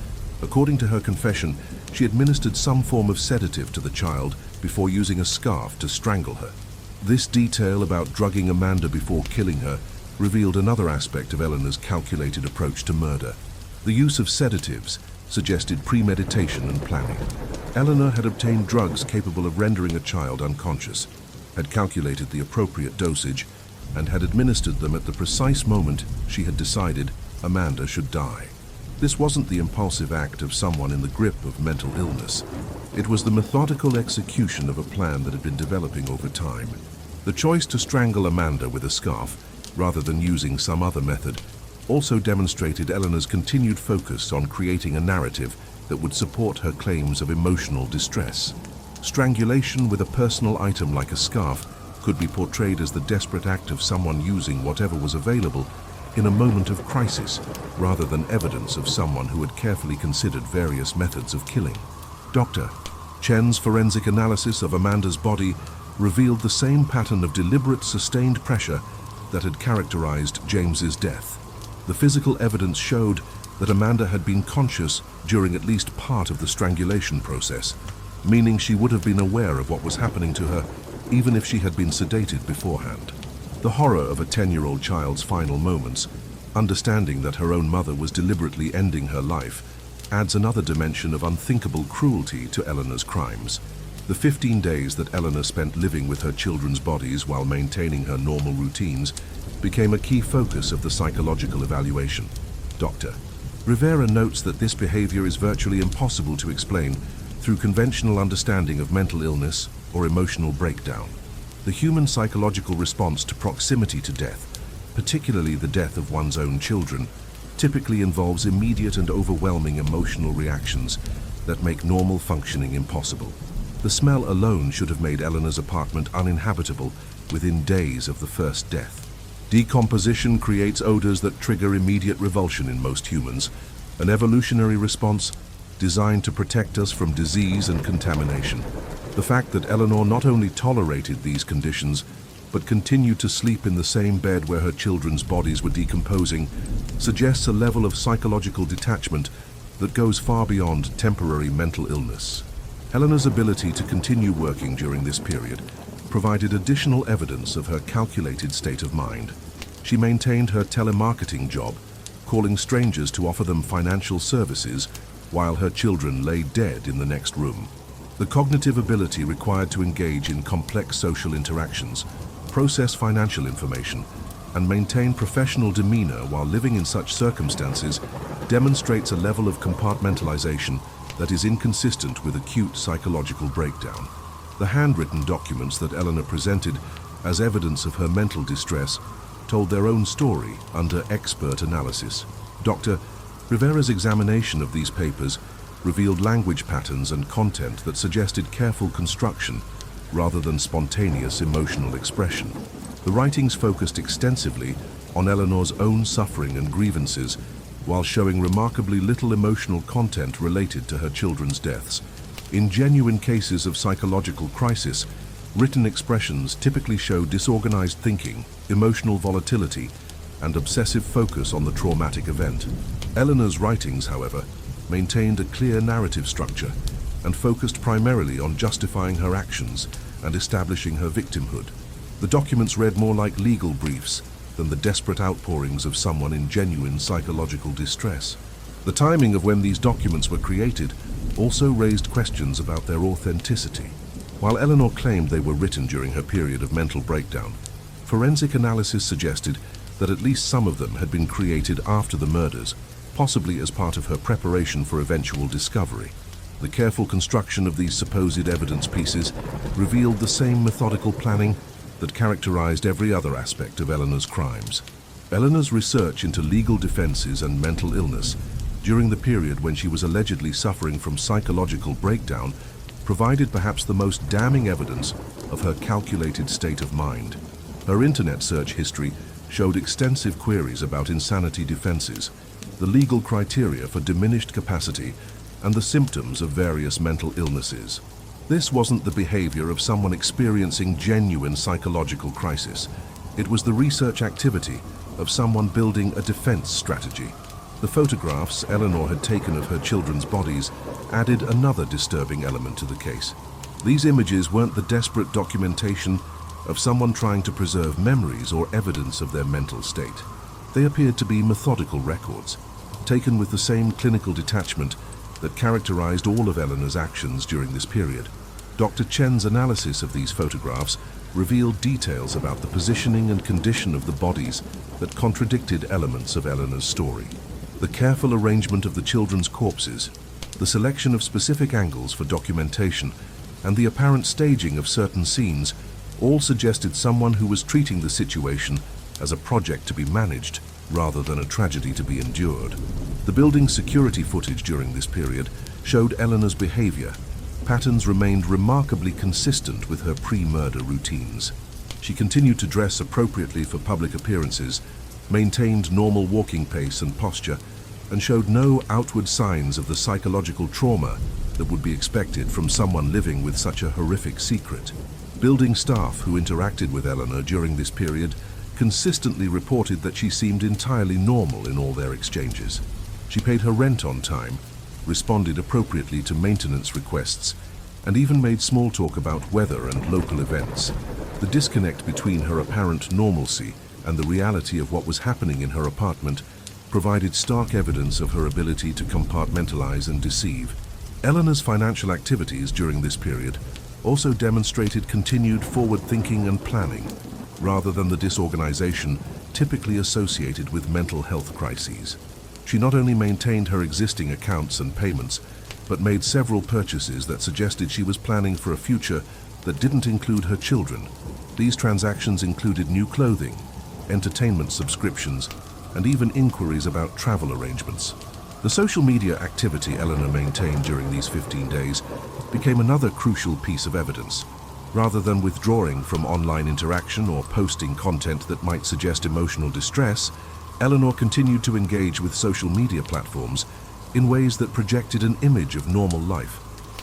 According to her confession, she administered some form of sedative to the child before using a scarf to strangle her. This detail about drugging Amanda before killing her revealed another aspect of Eleanor's calculated approach to murder. The use of sedatives suggested premeditation and planning. Eleanor had obtained drugs capable of rendering a child unconscious, had calculated the appropriate dosage, and had administered them at the precise moment she had decided Amanda should die. This wasn't the impulsive act of someone in the grip of mental illness. It was the methodical execution of a plan that had been developing over time. The choice to strangle Amanda with a scarf, rather than using some other method, also demonstrated Eleanor's continued focus on creating a narrative that would support her claims of emotional distress. Strangulation with a personal item like a scarf could be portrayed as the desperate act of someone using whatever was available in a moment of crisis, rather than evidence of someone who had carefully considered various methods of killing. Dr. Chen's forensic analysis of Amanda's body revealed the same pattern of deliberate, sustained pressure that had characterized James's death. The physical evidence showed that Amanda had been conscious during at least part of the strangulation process, meaning she would have been aware of what was happening to her even if she had been sedated beforehand. The horror of a 10-year-old child's final moments, understanding that her own mother was deliberately ending her life, adds another dimension of unthinkable cruelty to Eleanor's crimes. The 15 days that Eleanor spent living with her children's bodies while maintaining her normal routines became a key focus of the psychological evaluation. Dr. Rivera notes that this behavior is virtually impossible to explain through conventional understanding of mental illness or emotional breakdown. The human psychological response to proximity to death, particularly the death of one's own children, typically involves immediate and overwhelming emotional reactions that make normal functioning impossible. The smell alone should have made Eleanor's apartment uninhabitable within days of the first death. Decomposition creates odors that trigger immediate revulsion in most humans, an evolutionary response designed to protect us from disease and contamination. The fact that Eleanor not only tolerated these conditions, but continued to sleep in the same bed where her children's bodies were decomposing suggests a level of psychological detachment that goes far beyond temporary mental illness. Eleanor's ability to continue working during this period provided additional evidence of her calculated state of mind. She maintained her telemarketing job, calling strangers to offer them financial services while her children lay dead in the next room. The cognitive ability required to engage in complex social interactions, process financial information, and maintain professional demeanor while living in such circumstances demonstrates a level of compartmentalization that is inconsistent with acute psychological breakdown. The handwritten documents that Eleanor presented as evidence of her mental distress told their own story under expert analysis. Dr. Rivera's examination of these papers revealed language patterns and content that suggested careful construction rather than spontaneous emotional expression. The writings focused extensively on Eleanor's own suffering and grievances, while showing remarkably little emotional content related to her children's deaths. In genuine cases of psychological crisis, written expressions typically show disorganized thinking, emotional volatility, and obsessive focus on the traumatic event. Eleanor's writings, however, maintained a clear narrative structure and focused primarily on justifying her actions and establishing her victimhood. The documents read more like legal briefs than the desperate outpourings of someone in genuine psychological distress. The timing of when these documents were created also raised questions about their authenticity. While Eleanor claimed they were written during her period of mental breakdown, forensic analysis suggested that at least some of them had been created after the murders, possibly as part of her preparation for eventual discovery. The careful construction of these supposed evidence pieces revealed the same methodical planning that characterized every other aspect of Eleanor's crimes. Eleanor's research into legal defenses and mental illness during the period when she was allegedly suffering from psychological breakdown provided perhaps the most damning evidence of her calculated state of mind. Her internet search history showed extensive queries about insanity defenses, the legal criteria for diminished capacity, and the symptoms of various mental illnesses. This wasn't the behavior of someone experiencing genuine psychological crisis. It was the research activity of someone building a defense strategy. The photographs Eleanor had taken of her children's bodies added another disturbing element to the case. These images weren't the desperate documentation of someone trying to preserve memories or evidence of their mental state. They appeared to be methodical records, taken with the same clinical detachment that characterized all of Eleanor's actions during this period. Dr. Chen's analysis of these photographs revealed details about the positioning and condition of the bodies that contradicted elements of Eleanor's story. The careful arrangement of the children's corpses, the selection of specific angles for documentation, and the apparent staging of certain scenes all suggested someone who was treating the situation as a project to be managed rather than a tragedy to be endured. The building's security footage during this period showed Eleanor's behavior. Patterns remained remarkably consistent with her pre-murder routines. She continued to dress appropriately for public appearances, maintained normal walking pace and posture, and showed no outward signs of the psychological trauma that would be expected from someone living with such a horrific secret. Building staff who interacted with Eleanor during this period consistently reported that she seemed entirely normal in all their exchanges. She paid her rent on time, responded appropriately to maintenance requests, and even made small talk about weather and local events. The disconnect between her apparent normalcy and the reality of what was happening in her apartment provided stark evidence of her ability to compartmentalize and deceive. Eleanor's financial activities during this period also demonstrated continued forward thinking and planning, rather than the disorganization typically associated with mental health crises. She not only maintained her existing accounts and payments, but made several purchases that suggested she was planning for a future that didn't include her children. These transactions included new clothing, entertainment subscriptions, and even inquiries about travel arrangements. The social media activity Eleanor maintained during these 15 days became another crucial piece of evidence. Rather than withdrawing from online interaction or posting content that might suggest emotional distress, Eleanor continued to engage with social media platforms in ways that projected an image of normal life.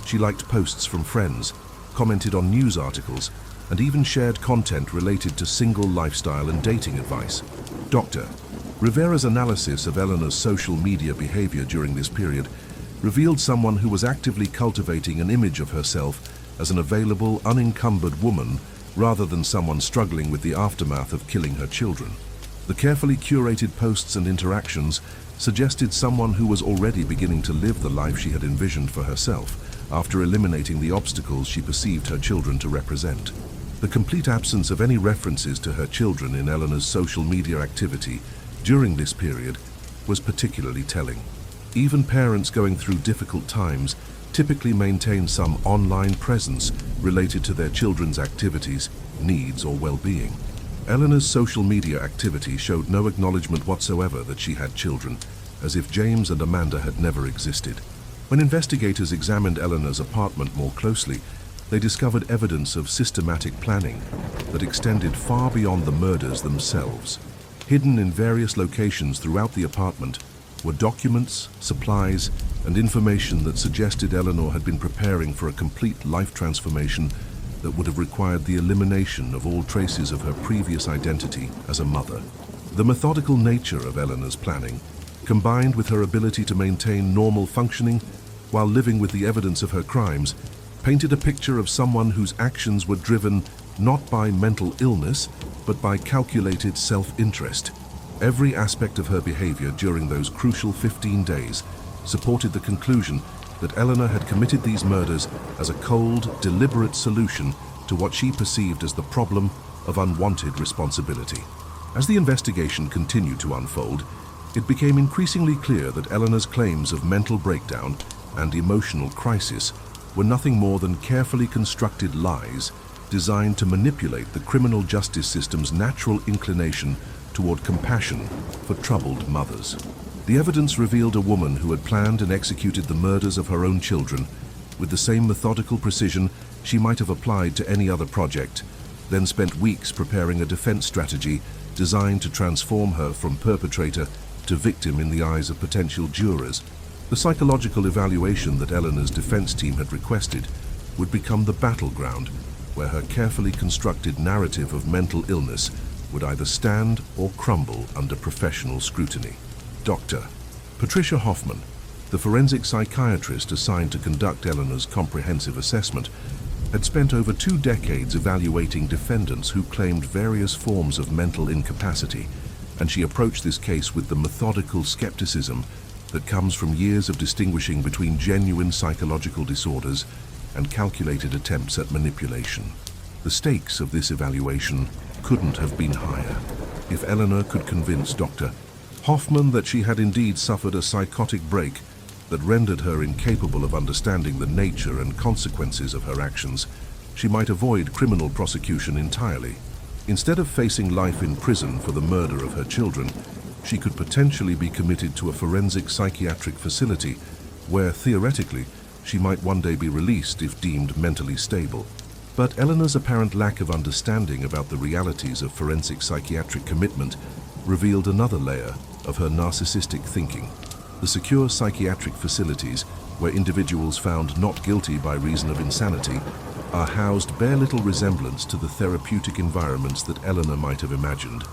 She liked posts from friends, commented on news articles, and even shared content related to single lifestyle and dating advice. Dr. Rivera's analysis of Eleanor's social media behavior during this period revealed someone who was actively cultivating an image of herself as an available, unencumbered woman rather than someone struggling with the aftermath of killing her children. The carefully curated posts and interactions suggested someone who was already beginning to live the life she had envisioned for herself after eliminating the obstacles she perceived her children to represent. The complete absence of any references to her children in Eleanor's social media activity during this period was particularly telling. Even parents going through difficult times typically maintain some online presence related to their children's activities, needs, or well-being. Eleanor's social media activity showed no acknowledgement whatsoever that she had children, as if James and Amanda had never existed. When investigators examined Eleanor's apartment more closely, they discovered evidence of systematic planning that extended far beyond the murders themselves. Hidden in various locations throughout the apartment were documents, supplies, and information that suggested Eleanor had been preparing for a complete life transformation that would have required the elimination of all traces of her previous identity as a mother. The methodical nature of Eleanor's planning, combined with her ability to maintain normal functioning while living with the evidence of her crimes, painted a picture of someone whose actions were driven not by mental illness, but by calculated self-interest. Every aspect of her behavior during those crucial 15 days supported the conclusion that Eleanor had committed these murders as a cold, deliberate solution to what she perceived as the problem of unwanted responsibility. As the investigation continued to unfold, it became increasingly clear that Eleanor's claims of mental breakdown and emotional crisis were nothing more than carefully constructed lies designed to manipulate the criminal justice system's natural inclination toward compassion for troubled mothers. The evidence revealed a woman who had planned and executed the murders of her own children with the same methodical precision she might have applied to any other project, then spent weeks preparing a defense strategy designed to transform her from perpetrator to victim in the eyes of potential jurors. The psychological evaluation that Eleanor's defense team had requested would become the battleground where her carefully constructed narrative of mental illness would either stand or crumble under professional scrutiny. Dr. Patricia Hoffman, the forensic psychiatrist assigned to conduct Eleanor's comprehensive assessment, had spent over 2 decades evaluating defendants who claimed various forms of mental incapacity, and she approached this case with the methodical skepticism that comes from years of distinguishing between genuine psychological disorders and calculated attempts at manipulation. The stakes of this evaluation couldn't have been higher. If Eleanor could convince Dr. Hoffman that she had indeed suffered a psychotic break that rendered her incapable of understanding the nature and consequences of her actions, she might avoid criminal prosecution entirely. Instead of facing life in prison for the murder of her children, she could potentially be committed to a forensic psychiatric facility where, theoretically, she might one day be released if deemed mentally stable. But Eleanor's apparent lack of understanding about the realities of forensic psychiatric commitment revealed another layer of her narcissistic thinking. The secure psychiatric facilities, where individuals found not guilty by reason of insanity, are housed bear little resemblance to the therapeutic environments that Eleanor might have imagined.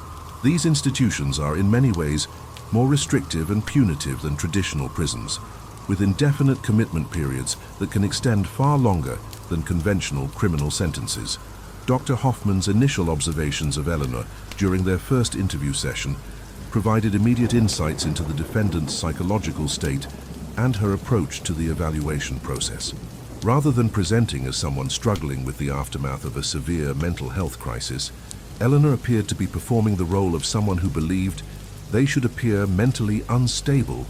These institutions are in many ways more restrictive and punitive than traditional prisons, with indefinite commitment periods that can extend far longer than conventional criminal sentences. Dr. Hoffman's initial observations of Eleanor during their first interview session provided immediate insights into the defendant's psychological state and her approach to the evaluation process. Rather than presenting as someone struggling with the aftermath of a severe mental health crisis, Eleanor appeared to be performing the role of someone who believed they should appear mentally unstable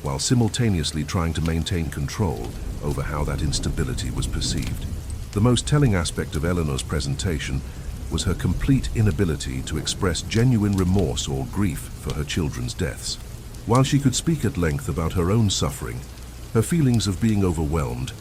while simultaneously trying to maintain control over how that instability was perceived. The most telling aspect of Eleanor's presentation was her complete inability to express genuine remorse or grief for her children's deaths. While she could speak at length about her own suffering, her feelings of being overwhelmed,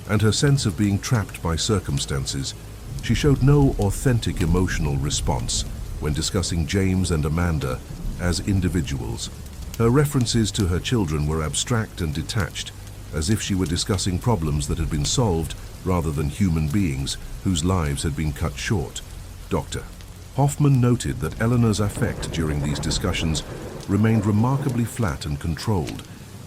and her sense of being trapped by circumstances, she showed no authentic emotional response when discussing James and Amanda as individuals. Her references to her children were abstract and detached, as if she were discussing problems that had been solved rather than human beings whose lives had been cut short. Dr. Hoffman noted that Eleanor's affect during these discussions remained remarkably flat and controlled,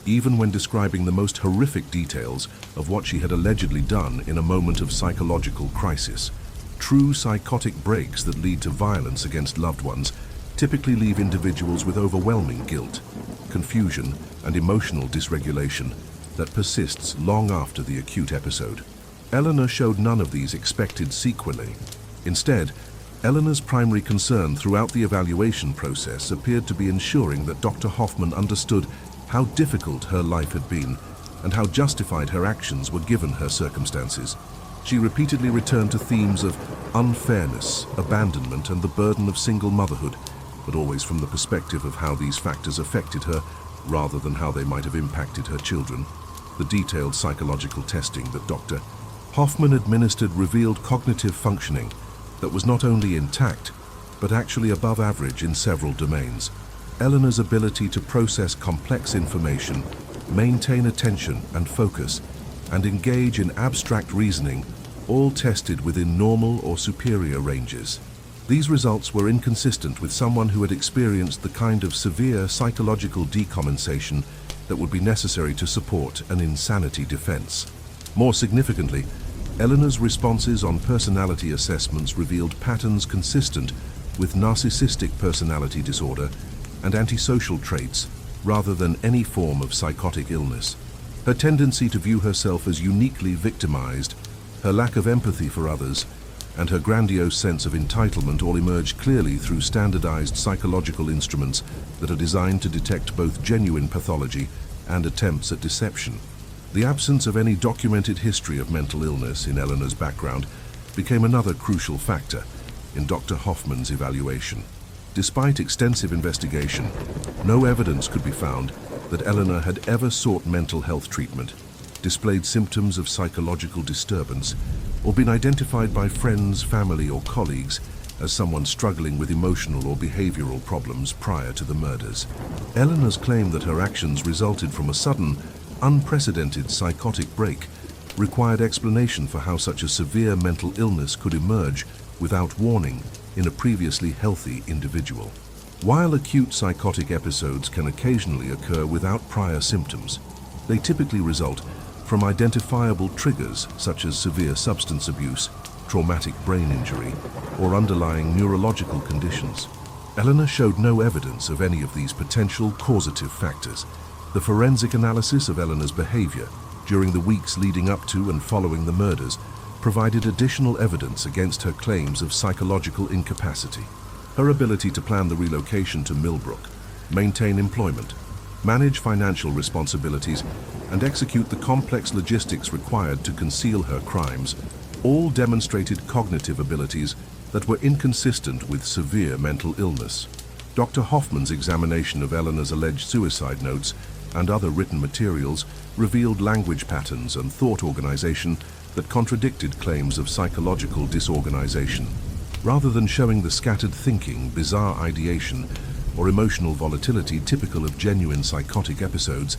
even when describing the most horrific details of what she had allegedly done in a moment of psychological crisis. True psychotic breaks that lead to violence against loved ones typically leave individuals with overwhelming guilt, confusion, and emotional dysregulation that persists long after the acute episode. Eleanor showed none of these expected sequelae. Instead, Eleanor's primary concern throughout the evaluation process appeared to be ensuring that Dr. Hoffman understood how difficult her life had been and how justified her actions were given her circumstances. She repeatedly returned to themes of unfairness, abandonment, and the burden of single motherhood, but always from the perspective of how these factors affected her rather than how they might have impacted her children. The detailed psychological testing that Dr. Hoffman administered revealed cognitive functioning that was not only intact, but actually above average in several domains. Eleanor's ability to process complex information, maintain attention and focus, and engage in abstract reasoning, all tested within normal or superior ranges. These results were inconsistent with someone who had experienced the kind of severe psychological decompensation that would be necessary to support an insanity defense. More significantly, Eleanor's responses on personality assessments revealed patterns consistent with narcissistic personality disorder and antisocial traits rather than any form of psychotic illness. Her tendency to view herself as uniquely victimized, her lack of empathy for others, and her grandiose sense of entitlement all emerge clearly through standardized psychological instruments that are designed to detect both genuine pathology and attempts at deception. The absence of any documented history of mental illness in Eleanor's background became another crucial factor in Dr. Hoffman's evaluation. Despite extensive investigation, no evidence could be found that Eleanor had ever sought mental health treatment, displayed symptoms of psychological disturbance, or been identified by friends, family, or colleagues as someone struggling with emotional or behavioral problems prior to the murders. Eleanor's claim that her actions resulted from a sudden, unprecedented psychotic break required explanation for how such a severe mental illness could emerge without warning in a previously healthy individual. While acute psychotic episodes can occasionally occur without prior symptoms, they typically result from identifiable triggers such as severe substance abuse, traumatic brain injury, or underlying neurological conditions. Eleanor showed no evidence of any of these potential causative factors. The forensic analysis of Eleanor's behavior during the weeks leading up to and following the murders provided additional evidence against her claims of psychological incapacity. Her ability to plan the relocation to Millbrook, maintain employment, manage financial responsibilities, and execute the complex logistics required to conceal her crimes all demonstrated cognitive abilities that were inconsistent with severe mental illness. Dr. Hoffman's examination of Eleanor's alleged suicide notes and other written materials revealed language patterns and thought organization that contradicted claims of psychological disorganization. Rather than showing the scattered thinking, bizarre ideation, or emotional volatility typical of genuine psychotic episodes,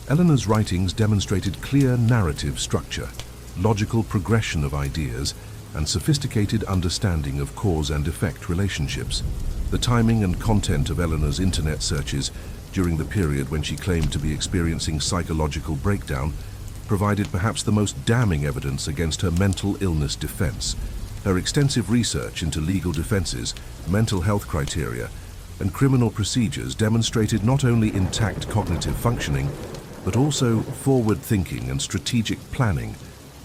Eleanor's writings demonstrated clear narrative structure, logical progression of ideas, and sophisticated understanding of cause and effect relationships. The timing and content of Eleanor's internet searches during the period when she claimed to be experiencing psychological breakdown provided perhaps the most damning evidence against her mental illness defense. Her extensive research into legal defenses, mental health criteria, and criminal procedures demonstrated not only intact cognitive functioning, but also forward thinking and strategic planning,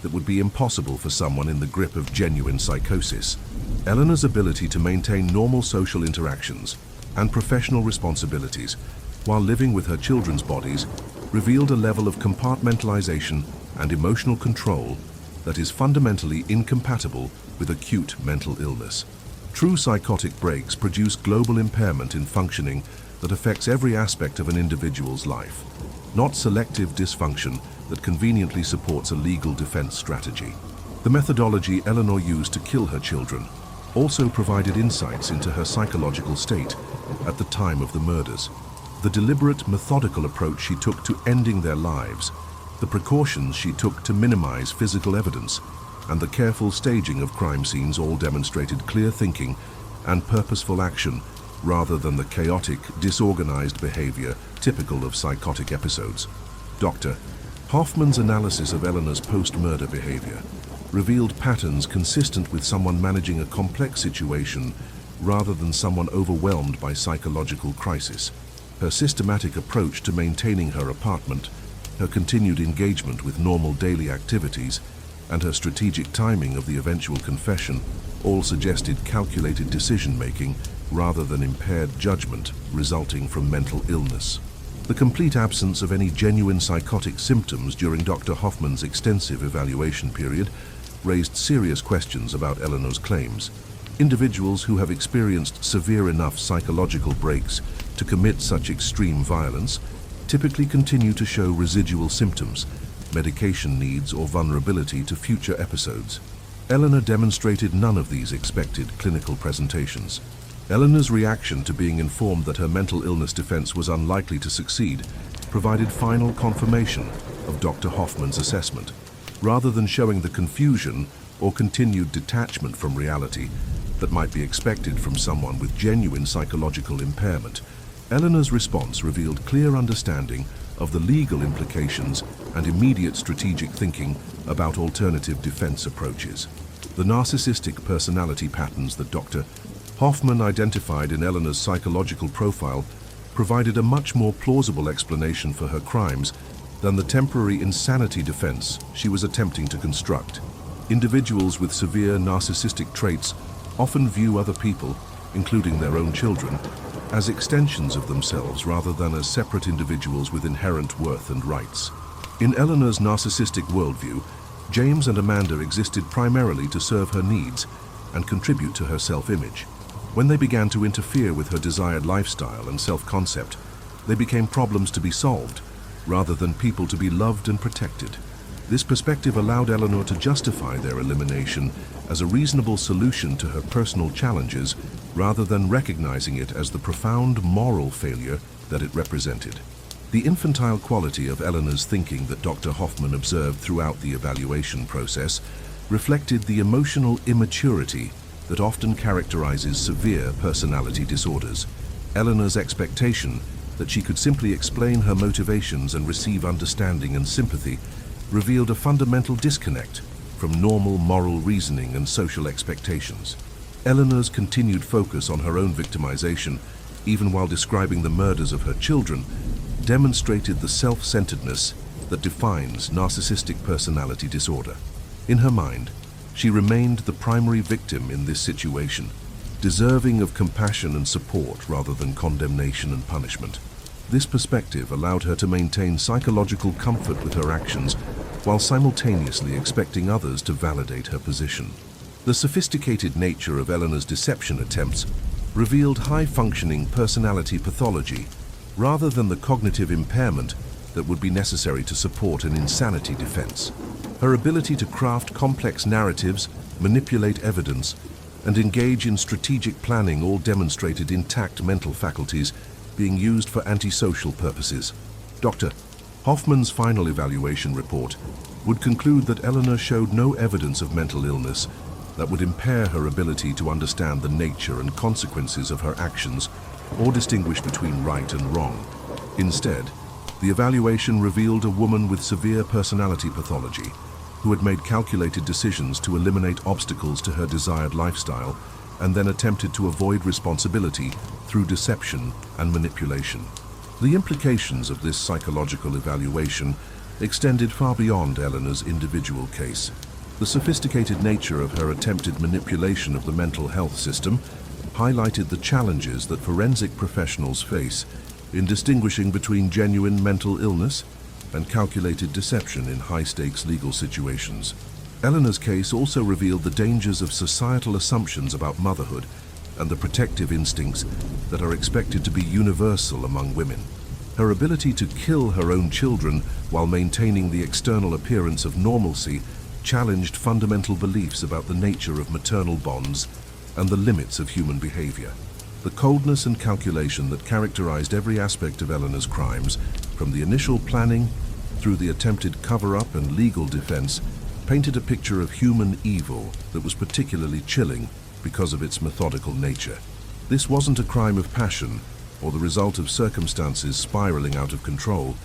that would be impossible for someone in the grip of genuine psychosis. Eleanor's ability to maintain normal social interactions and professional responsibilities while living with her children's bodies revealed a level of compartmentalization and emotional control that is fundamentally incompatible with acute mental illness. True psychotic breaks produce global impairment in functioning that affects every aspect of an individual's life, not selective dysfunction that conveniently supports a legal defense strategy. The methodology Eleanor used to kill her children also provided insights into her psychological state at the time of the murders. The deliberate, methodical approach she took to ending their lives, the precautions she took to minimize physical evidence, and the careful staging of crime scenes all demonstrated clear thinking and purposeful action rather than the chaotic, disorganized behavior typical of psychotic episodes. Dr. Hoffman's analysis of Eleanor's post-murder behavior revealed patterns consistent with someone managing a complex situation rather than someone overwhelmed by psychological crisis. Her systematic approach to maintaining her apartment, her continued engagement with normal daily activities, and her strategic timing of the eventual confession all suggested calculated decision-making rather than impaired judgment resulting from mental illness. The complete absence of any genuine psychotic symptoms during Dr. Hoffman's extensive evaluation period raised serious questions about Eleanor's claims. Individuals who have experienced severe enough psychological breaks to commit such extreme violence typically continue to show residual symptoms, medication needs, or vulnerability to future episodes. Eleanor demonstrated none of these expected clinical presentations. Eleanor's reaction to being informed that her mental illness defense was unlikely to succeed provided final confirmation of Dr. Hoffman's assessment. Rather than showing the confusion or continued detachment from reality that might be expected from someone with genuine psychological impairment, Eleanor's response revealed clear understanding of the legal implications and immediate strategic thinking about alternative defense approaches. The narcissistic personality patterns that Dr. Hoffman identified in Eleanor's psychological profile provided a much more plausible explanation for her crimes than the temporary insanity defense she was attempting to construct. Individuals with severe narcissistic traits often view other people, including their own children, as extensions of themselves rather than as separate individuals with inherent worth and rights. In Eleanor's narcissistic worldview, James and Amanda existed primarily to serve her needs and contribute to her self-image. When they began to interfere with her desired lifestyle and self-concept, they became problems to be solved rather than people to be loved and protected. This perspective allowed Eleanor to justify their elimination as a reasonable solution to her personal challenges rather than recognizing it as the profound moral failure that it represented. The infantile quality of Eleanor's thinking that Dr. Hoffman observed throughout the evaluation process reflected the emotional immaturity that often characterizes severe personality disorders. Eleanor's expectation that she could simply explain her motivations and receive understanding and sympathy revealed a fundamental disconnect from normal moral reasoning and social expectations. Eleanor's continued focus on her own victimization, even while describing the murders of her children, demonstrated the self-centeredness that defines narcissistic personality disorder. In her mind, she remained the primary victim in this situation, deserving of compassion and support rather than condemnation and punishment. This perspective allowed her to maintain psychological comfort with her actions while simultaneously expecting others to validate her position. The sophisticated nature of Eleanor's deception attempts revealed high-functioning personality pathology rather than the cognitive impairment that would be necessary to support an insanity defense. Her ability to craft complex narratives, manipulate evidence, and engage in strategic planning all demonstrated intact mental faculties being used for antisocial purposes. Dr. Hoffman's final evaluation report would conclude that Eleanor showed no evidence of mental illness that would impair her ability to understand the nature and consequences of her actions or distinguish between right and wrong. Instead, the evaluation revealed a woman with severe personality pathology who had made calculated decisions to eliminate obstacles to her desired lifestyle and then attempted to avoid responsibility through deception and manipulation. The implications of this psychological evaluation extended far beyond Eleanor's individual case. The sophisticated nature of her attempted manipulation of the mental health system highlighted the challenges that forensic professionals face in distinguishing between genuine mental illness and calculated deception in high-stakes legal situations. Eleanor's case also revealed the dangers of societal assumptions about motherhood and the protective instincts that are expected to be universal among women. Her ability to kill her own children while maintaining the external appearance of normalcy challenged fundamental beliefs about the nature of maternal bonds and the limits of human behavior. The coldness and calculation that characterized every aspect of Eleanor's crimes, from the initial planning through the attempted cover-up and legal defense, painted a picture of human evil that was particularly chilling because of its methodical nature. This wasn't a crime of passion or the result of circumstances spiraling out of control.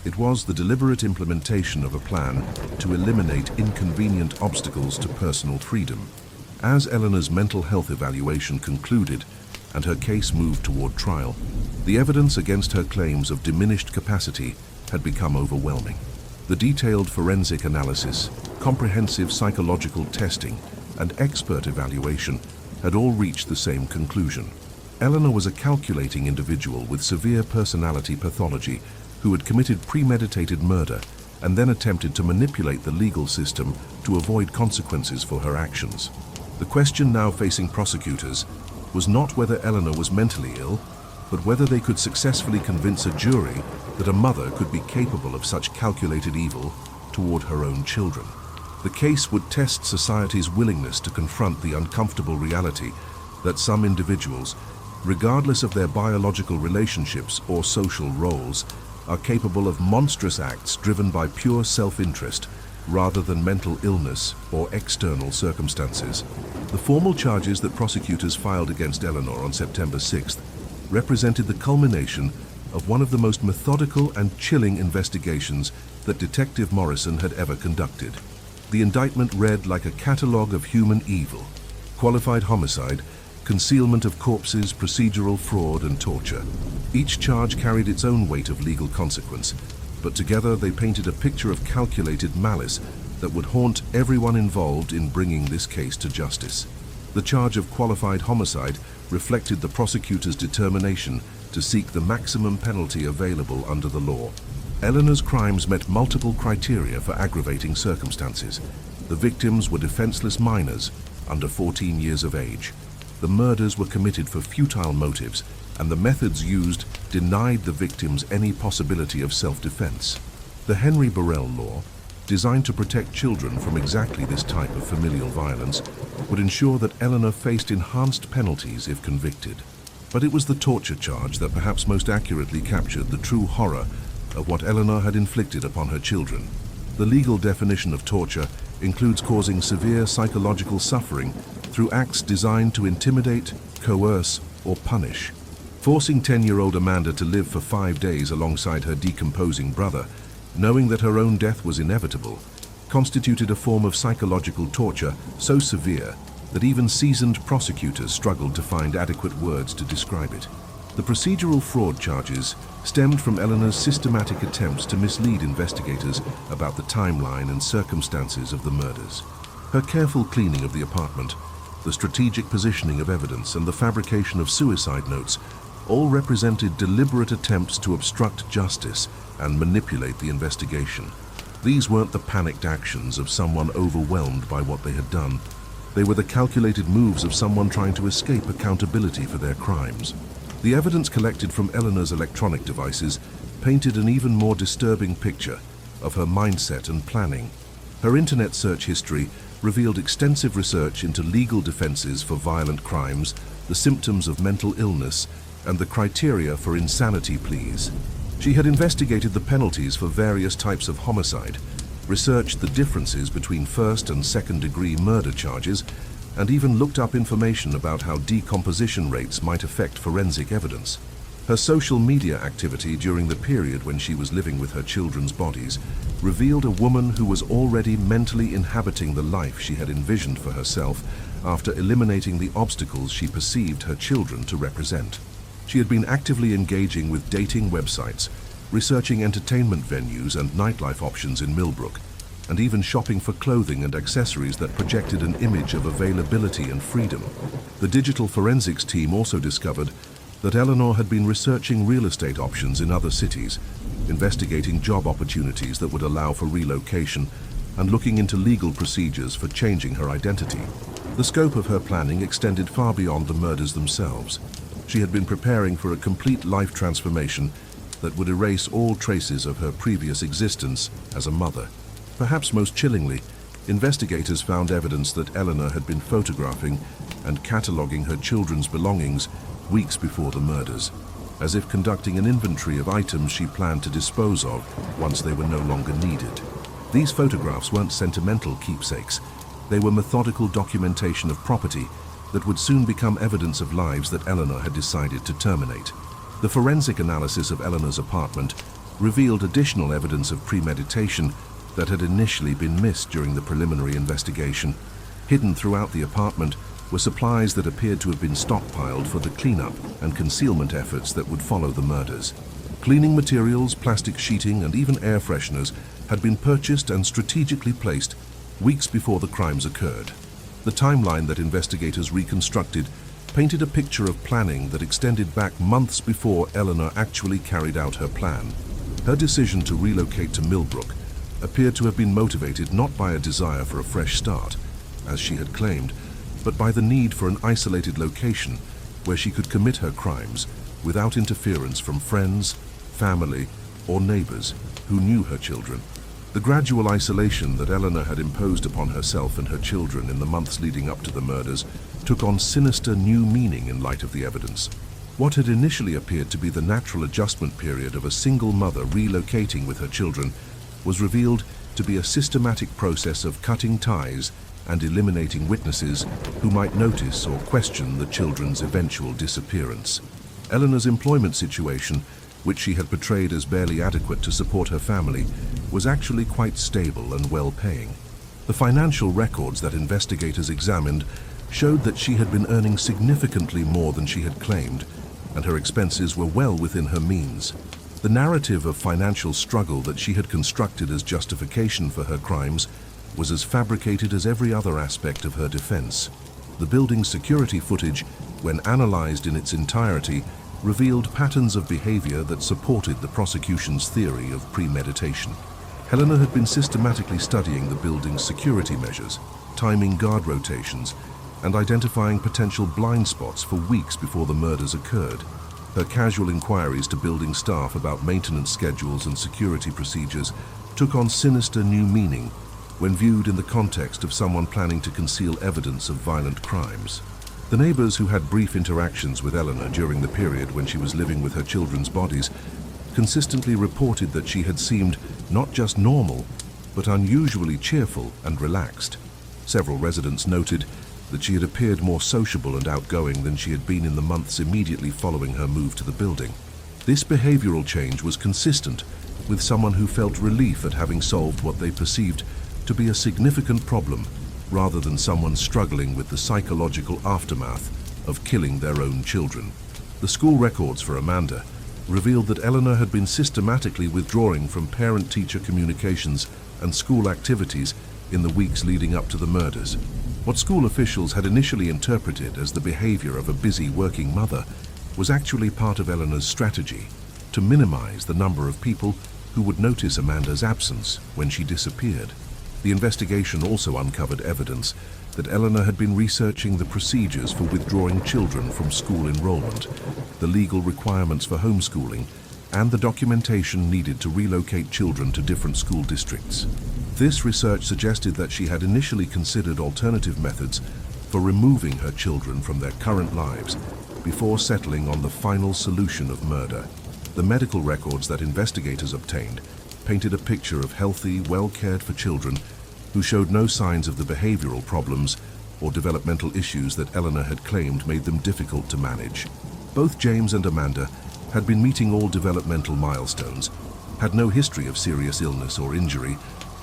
It was the deliberate implementation of a plan to eliminate inconvenient obstacles to personal freedom. As Eleanor's mental health evaluation concluded and her case moved toward trial, the evidence against her claims of diminished capacity had become overwhelming. The detailed forensic analysis, comprehensive psychological testing, and expert evaluation had all reached the same conclusion. Eleanor was a calculating individual with severe personality pathology who had committed premeditated murder and then attempted to manipulate the legal system to avoid consequences for her actions. The question now facing prosecutors was not whether Eleanor was mentally ill, but whether they could successfully convince a jury that a mother could be capable of such calculated evil toward her own children. The case would test society's willingness to confront the uncomfortable reality that some individuals, regardless of their biological relationships or social roles, are capable of monstrous acts driven by pure self-interest rather than mental illness or external circumstances. The formal charges that prosecutors filed against Eleanor on September 6th represented the culmination of one of the most methodical and chilling investigations that Detective Morrison had ever conducted. The indictment read like a catalogue of human evil: qualified homicide, concealment of corpses, procedural fraud, and torture. Each charge carried its own weight of legal consequence, but together they painted a picture of calculated malice that would haunt everyone involved in bringing this case to justice. The charge of qualified homicide reflected the prosecutor's determination to seek the maximum penalty available under the law. Eleanor's crimes met multiple criteria for aggravating circumstances. The victims were defenseless minors under 14 years of age. The murders were committed for futile motives, and the methods used denied the victims any possibility of self-defense. The Henry Burrell law, designed to protect children from exactly this type of familial violence, would ensure that Eleanor faced enhanced penalties if convicted. But it was the torture charge that perhaps most accurately captured the true horror of what Eleanor had inflicted upon her children. The legal definition of torture includes causing severe psychological suffering through acts designed to intimidate, coerce, or punish. Forcing 10-year-old Amanda to live for 5 days alongside her decomposing brother, knowing that her own death was inevitable, constituted a form of psychological torture so severe that even seasoned prosecutors struggled to find adequate words to describe it. The procedural fraud charges stemmed from Eleanor's systematic attempts to mislead investigators about the timeline and circumstances of the murders. Her careful cleaning of the apartment, the strategic positioning of evidence, and the fabrication of suicide notes all represented deliberate attempts to obstruct justice and manipulate the investigation. These weren't the panicked actions of someone overwhelmed by what they had done. They were the calculated moves of someone trying to escape accountability for their crimes. The evidence collected from Eleanor's electronic devices painted an even more disturbing picture of her mindset and planning. Her internet search history revealed extensive research into legal defenses for violent crimes, the symptoms of mental illness, and the criteria for insanity pleas. She had investigated the penalties for various types of homicide, researched the differences between first and second-degree murder charges, and even looked up information about how decomposition rates might affect forensic evidence. Her social media activity during the period when she was living with her children's bodies revealed a woman who was already mentally inhabiting the life she had envisioned for herself after eliminating the obstacles she perceived her children to represent. She had been actively engaging with dating websites, researching entertainment venues and nightlife options in Millbrook, and even shopping for clothing and accessories that projected an image of availability and freedom. The digital forensics team also discovered that Eleanor had been researching real estate options in other cities, investigating job opportunities that would allow for relocation, and looking into legal procedures for changing her identity. The scope of her planning extended far beyond the murders themselves. She had been preparing for a complete life transformation that would erase all traces of her previous existence as a mother. Perhaps most chillingly, investigators found evidence that Eleanor had been photographing and cataloging her children's belongings weeks before the murders, as if conducting an inventory of items she planned to dispose of once they were no longer needed. These photographs weren't sentimental keepsakes. They were methodical documentation of property that would soon become evidence of lives that Eleanor had decided to terminate. The forensic analysis of Eleanor's apartment revealed additional evidence of premeditation that had initially been missed during the preliminary investigation. Hidden throughout the apartment were supplies that appeared to have been stockpiled for the cleanup and concealment efforts that would follow the murders. Cleaning materials, plastic sheeting, and even air fresheners had been purchased and strategically placed weeks before the crimes occurred. The timeline that investigators reconstructed painted a picture of planning that extended back months before Eleanor actually carried out her plan. Her decision to relocate to Millbrook appeared to have been motivated not by a desire for a fresh start, as she had claimed, but by the need for an isolated location where she could commit her crimes without interference from friends, family, or neighbors who knew her children. The gradual isolation that Eleanor had imposed upon herself and her children in the months leading up to the murders took on sinister new meaning in light of the evidence. What had initially appeared to be the natural adjustment period of a single mother relocating with her children was revealed to be a systematic process of cutting ties and eliminating witnesses who might notice or question the children's eventual disappearance. Eleanor's employment situation, which she had portrayed as barely adequate to support her family, was actually quite stable and well-paying. The financial records that investigators examined showed that she had been earning significantly more than she had claimed, and her expenses were well within her means. The narrative of financial struggle that she had constructed as justification for her crimes was as fabricated as every other aspect of her defense. The building's security footage, when analyzed in its entirety, revealed patterns of behavior that supported the prosecution's theory of premeditation. Eleanor had been systematically studying the building's security measures, timing guard rotations, and identifying potential blind spots for weeks before the murders occurred. Her casual inquiries to building staff about maintenance schedules and security procedures took on sinister new meaning when viewed in the context of someone planning to conceal evidence of violent crimes. The neighbors who had brief interactions with Eleanor during the period when she was living with her children's bodies consistently reported that she had seemed not just normal, but unusually cheerful and relaxed. Several residents noted that she had appeared more sociable and outgoing than she had been in the months immediately following her move to the building. This behavioral change was consistent with someone who felt relief at having solved what they perceived to be a significant problem, rather than someone struggling with the psychological aftermath of killing their own children. The school records for Amanda revealed that Eleanor had been systematically withdrawing from parent-teacher communications and school activities in the weeks leading up to the murders. What school officials had initially interpreted as the behavior of a busy working mother was actually part of Eleanor's strategy to minimize the number of people who would notice Amanda's absence when she disappeared. The investigation also uncovered evidence that Eleanor had been researching the procedures for withdrawing children from school enrollment, the legal requirements for homeschooling, and the documentation needed to relocate children to different school districts. This research suggested that she had initially considered alternative methods for removing her children from their current lives before settling on the final solution of murder. The medical records that investigators obtained painted a picture of healthy, well-cared-for children who showed no signs of the behavioral problems or developmental issues that Eleanor had claimed made them difficult to manage. Both James and Amanda had been meeting all developmental milestones, had no history of serious illness or injury,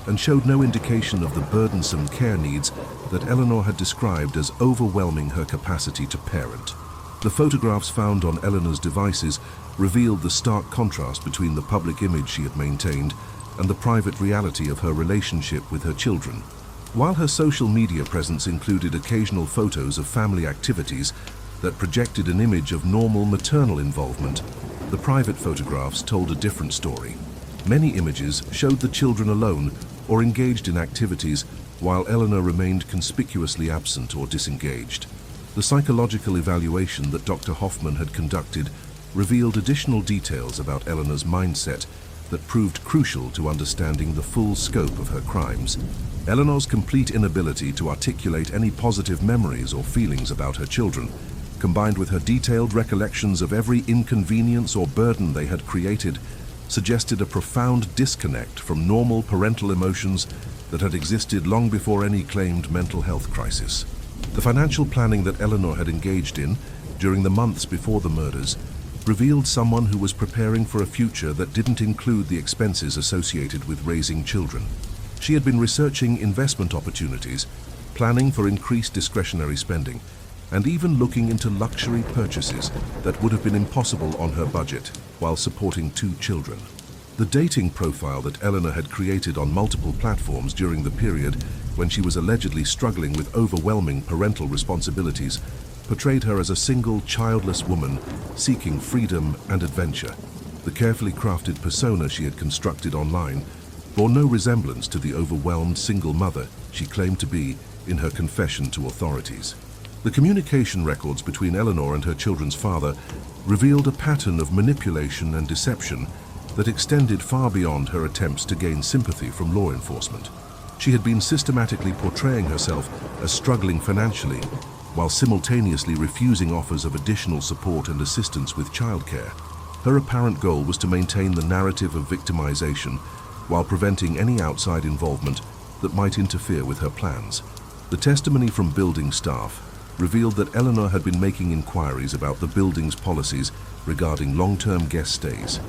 and showed no indication of the burdensome care needs that Eleanor had described as overwhelming her capacity to parent. The photographs found on Eleanor's devices revealed the stark contrast between the public image she had maintained and the private reality of her relationship with her children. While her social media presence included occasional photos of family activities that projected an image of normal maternal involvement, the private photographs told a different story. Many images showed the children alone or engaged in activities while Eleanor remained conspicuously absent or disengaged. The psychological evaluation that Dr. Hoffman had conducted revealed additional details about Eleanor's mindset that proved crucial to understanding the full scope of her crimes. Eleanor's complete inability to articulate any positive memories or feelings about her children, combined with her detailed recollections of every inconvenience or burden they had created, suggested a profound disconnect from normal parental emotions that had existed long before any claimed mental health crisis. The financial planning that Eleanor had engaged in during the months before the murders revealed someone who was preparing for a future that didn't include the expenses associated with raising children. She had been researching investment opportunities, planning for increased discretionary spending, and even looking into luxury purchases that would have been impossible on her budget while supporting 2 children. The dating profile that Eleanor had created on multiple platforms during the period when she was allegedly struggling with overwhelming parental responsibilities portrayed her as a single, childless woman seeking freedom and adventure. The carefully crafted persona she had constructed online bore no resemblance to the overwhelmed single mother she claimed to be in her confession to authorities. The communication records between Eleanor and her children's father revealed a pattern of manipulation and deception that extended far beyond her attempts to gain sympathy from law enforcement. She had been systematically portraying herself as struggling financially, while simultaneously refusing offers of additional support and assistance with childcare. Her apparent goal was to maintain the narrative of victimization while preventing any outside involvement that might interfere with her plans. The testimony from building staff revealed that Eleanor had been making inquiries about the building's policies regarding long-term guest stays,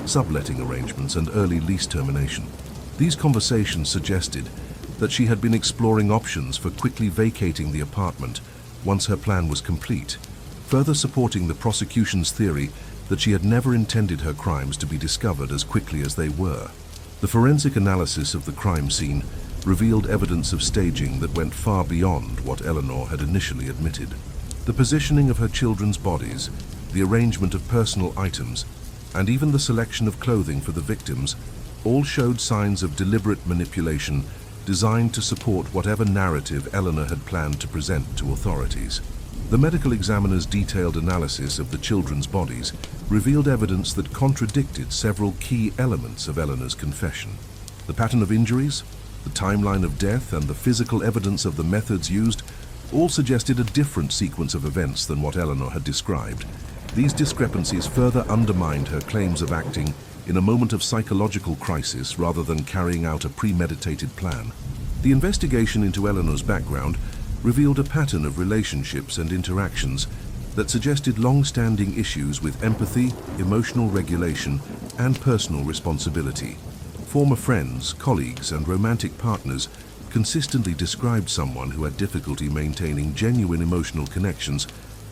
subletting arrangements, and early lease termination. These conversations suggested that she had been exploring options for quickly vacating the apartment once her plan was complete, further supporting the prosecution's theory that she had never intended her crimes to be discovered as quickly as they were. The forensic analysis of the crime scene revealed evidence of staging that went far beyond what Eleanor had initially admitted. The positioning of her children's bodies, the arrangement of personal items, and even the selection of clothing for the victims all showed signs of deliberate manipulation designed to support whatever narrative Eleanor had planned to present to authorities. The medical examiner's detailed analysis of the children's bodies revealed evidence that contradicted several key elements of Eleanor's confession. The pattern of injuries, the timeline of death, and the physical evidence of the methods used all suggested a different sequence of events than what Eleanor had described. These discrepancies further undermined her claims of acting in a moment of psychological crisis rather than carrying out a premeditated plan. The investigation into Eleanor's background revealed a pattern of relationships and interactions that suggested long-standing issues with empathy, emotional regulation, and personal responsibility. Former friends, colleagues, and romantic partners consistently described someone who had difficulty maintaining genuine emotional connections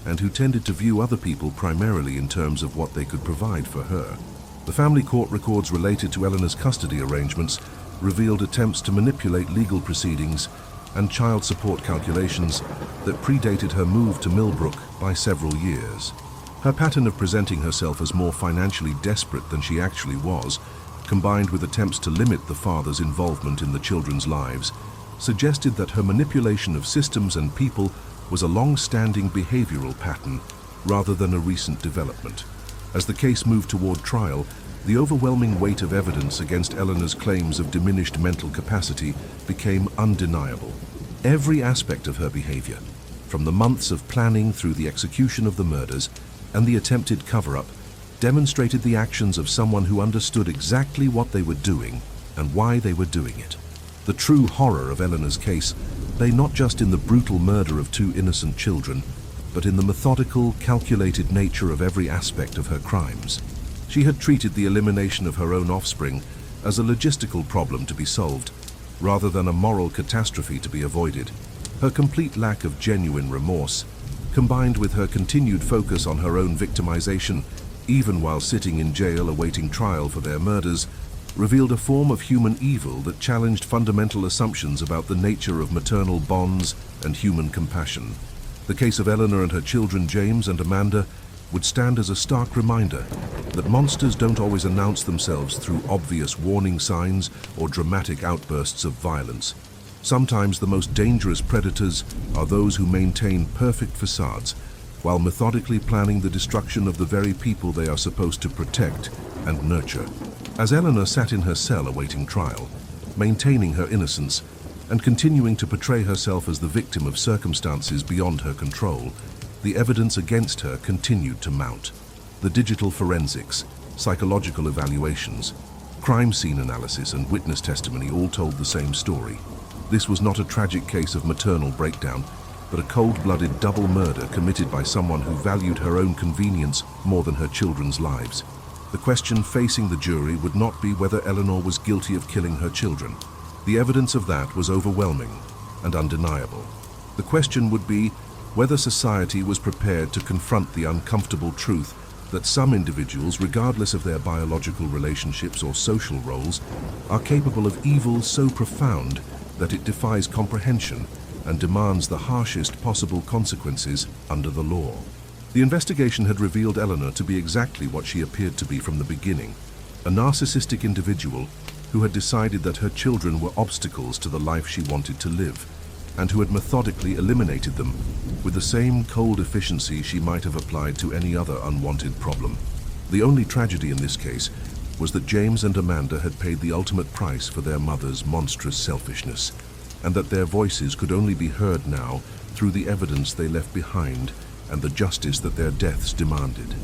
and who tended to view other people primarily in terms of what they could provide for her. The family court records related to Eleanor's custody arrangements revealed attempts to manipulate legal proceedings and child support calculations that predated her move to Millbrook by several years. Her pattern of presenting herself as more financially desperate than she actually was, combined with attempts to limit the father's involvement in the children's lives, suggested that her manipulation of systems and people was a long-standing behavioral pattern rather than a recent development. As the case moved toward trial, the overwhelming weight of evidence against Eleanor's claims of diminished mental capacity became undeniable. Every aspect of her behavior, from the months of planning through the execution of the murders and the attempted cover-up, demonstrated the actions of someone who understood exactly what they were doing and why they were doing it. The true horror of Eleanor's case lay not just in the brutal murder of 2 innocent children, but in the methodical, calculated nature of every aspect of her crimes. She had treated the elimination of her own offspring as a logistical problem to be solved, rather than a moral catastrophe to be avoided. Her complete lack of genuine remorse combined with her continued focus on her own victimization, even while sitting in jail awaiting trial for their murders, revealed a form of human evil that challenged fundamental assumptions about the nature of maternal bonds and human compassion. The case of Eleanor and her children James and Amanda would stand as a stark reminder that monsters don't always announce themselves through obvious warning signs or dramatic outbursts of violence. Sometimes the most dangerous predators are those who maintain perfect facades while methodically planning the destruction of the very people they are supposed to protect and nurture. As Eleanor sat in her cell awaiting trial, maintaining her innocence and continuing to portray herself as the victim of circumstances beyond her control, the evidence against her continued to mount. The digital forensics, psychological evaluations, crime scene analysis and witness testimony all told the same story. This was not a tragic case of maternal breakdown, but a cold-blooded double murder committed by someone who valued her own convenience more than her children's lives. The question facing the jury would not be whether Eleanor was guilty of killing her children. The evidence of that was overwhelming and undeniable. The question would be whether society was prepared to confront the uncomfortable truth that some individuals, regardless of their biological relationships or social roles, are capable of evil so profound that it defies comprehension and demands the harshest possible consequences under the law. The investigation had revealed Eleanor to be exactly what she appeared to be from the beginning, a narcissistic individual who had decided that her children were obstacles to the life she wanted to live, and who had methodically eliminated them with the same cold efficiency she might have applied to any other unwanted problem. The only tragedy in this case was that James and Amanda had paid the ultimate price for their mother's monstrous selfishness, and that their voices could only be heard now through the evidence they left behind and the justice that their deaths demanded.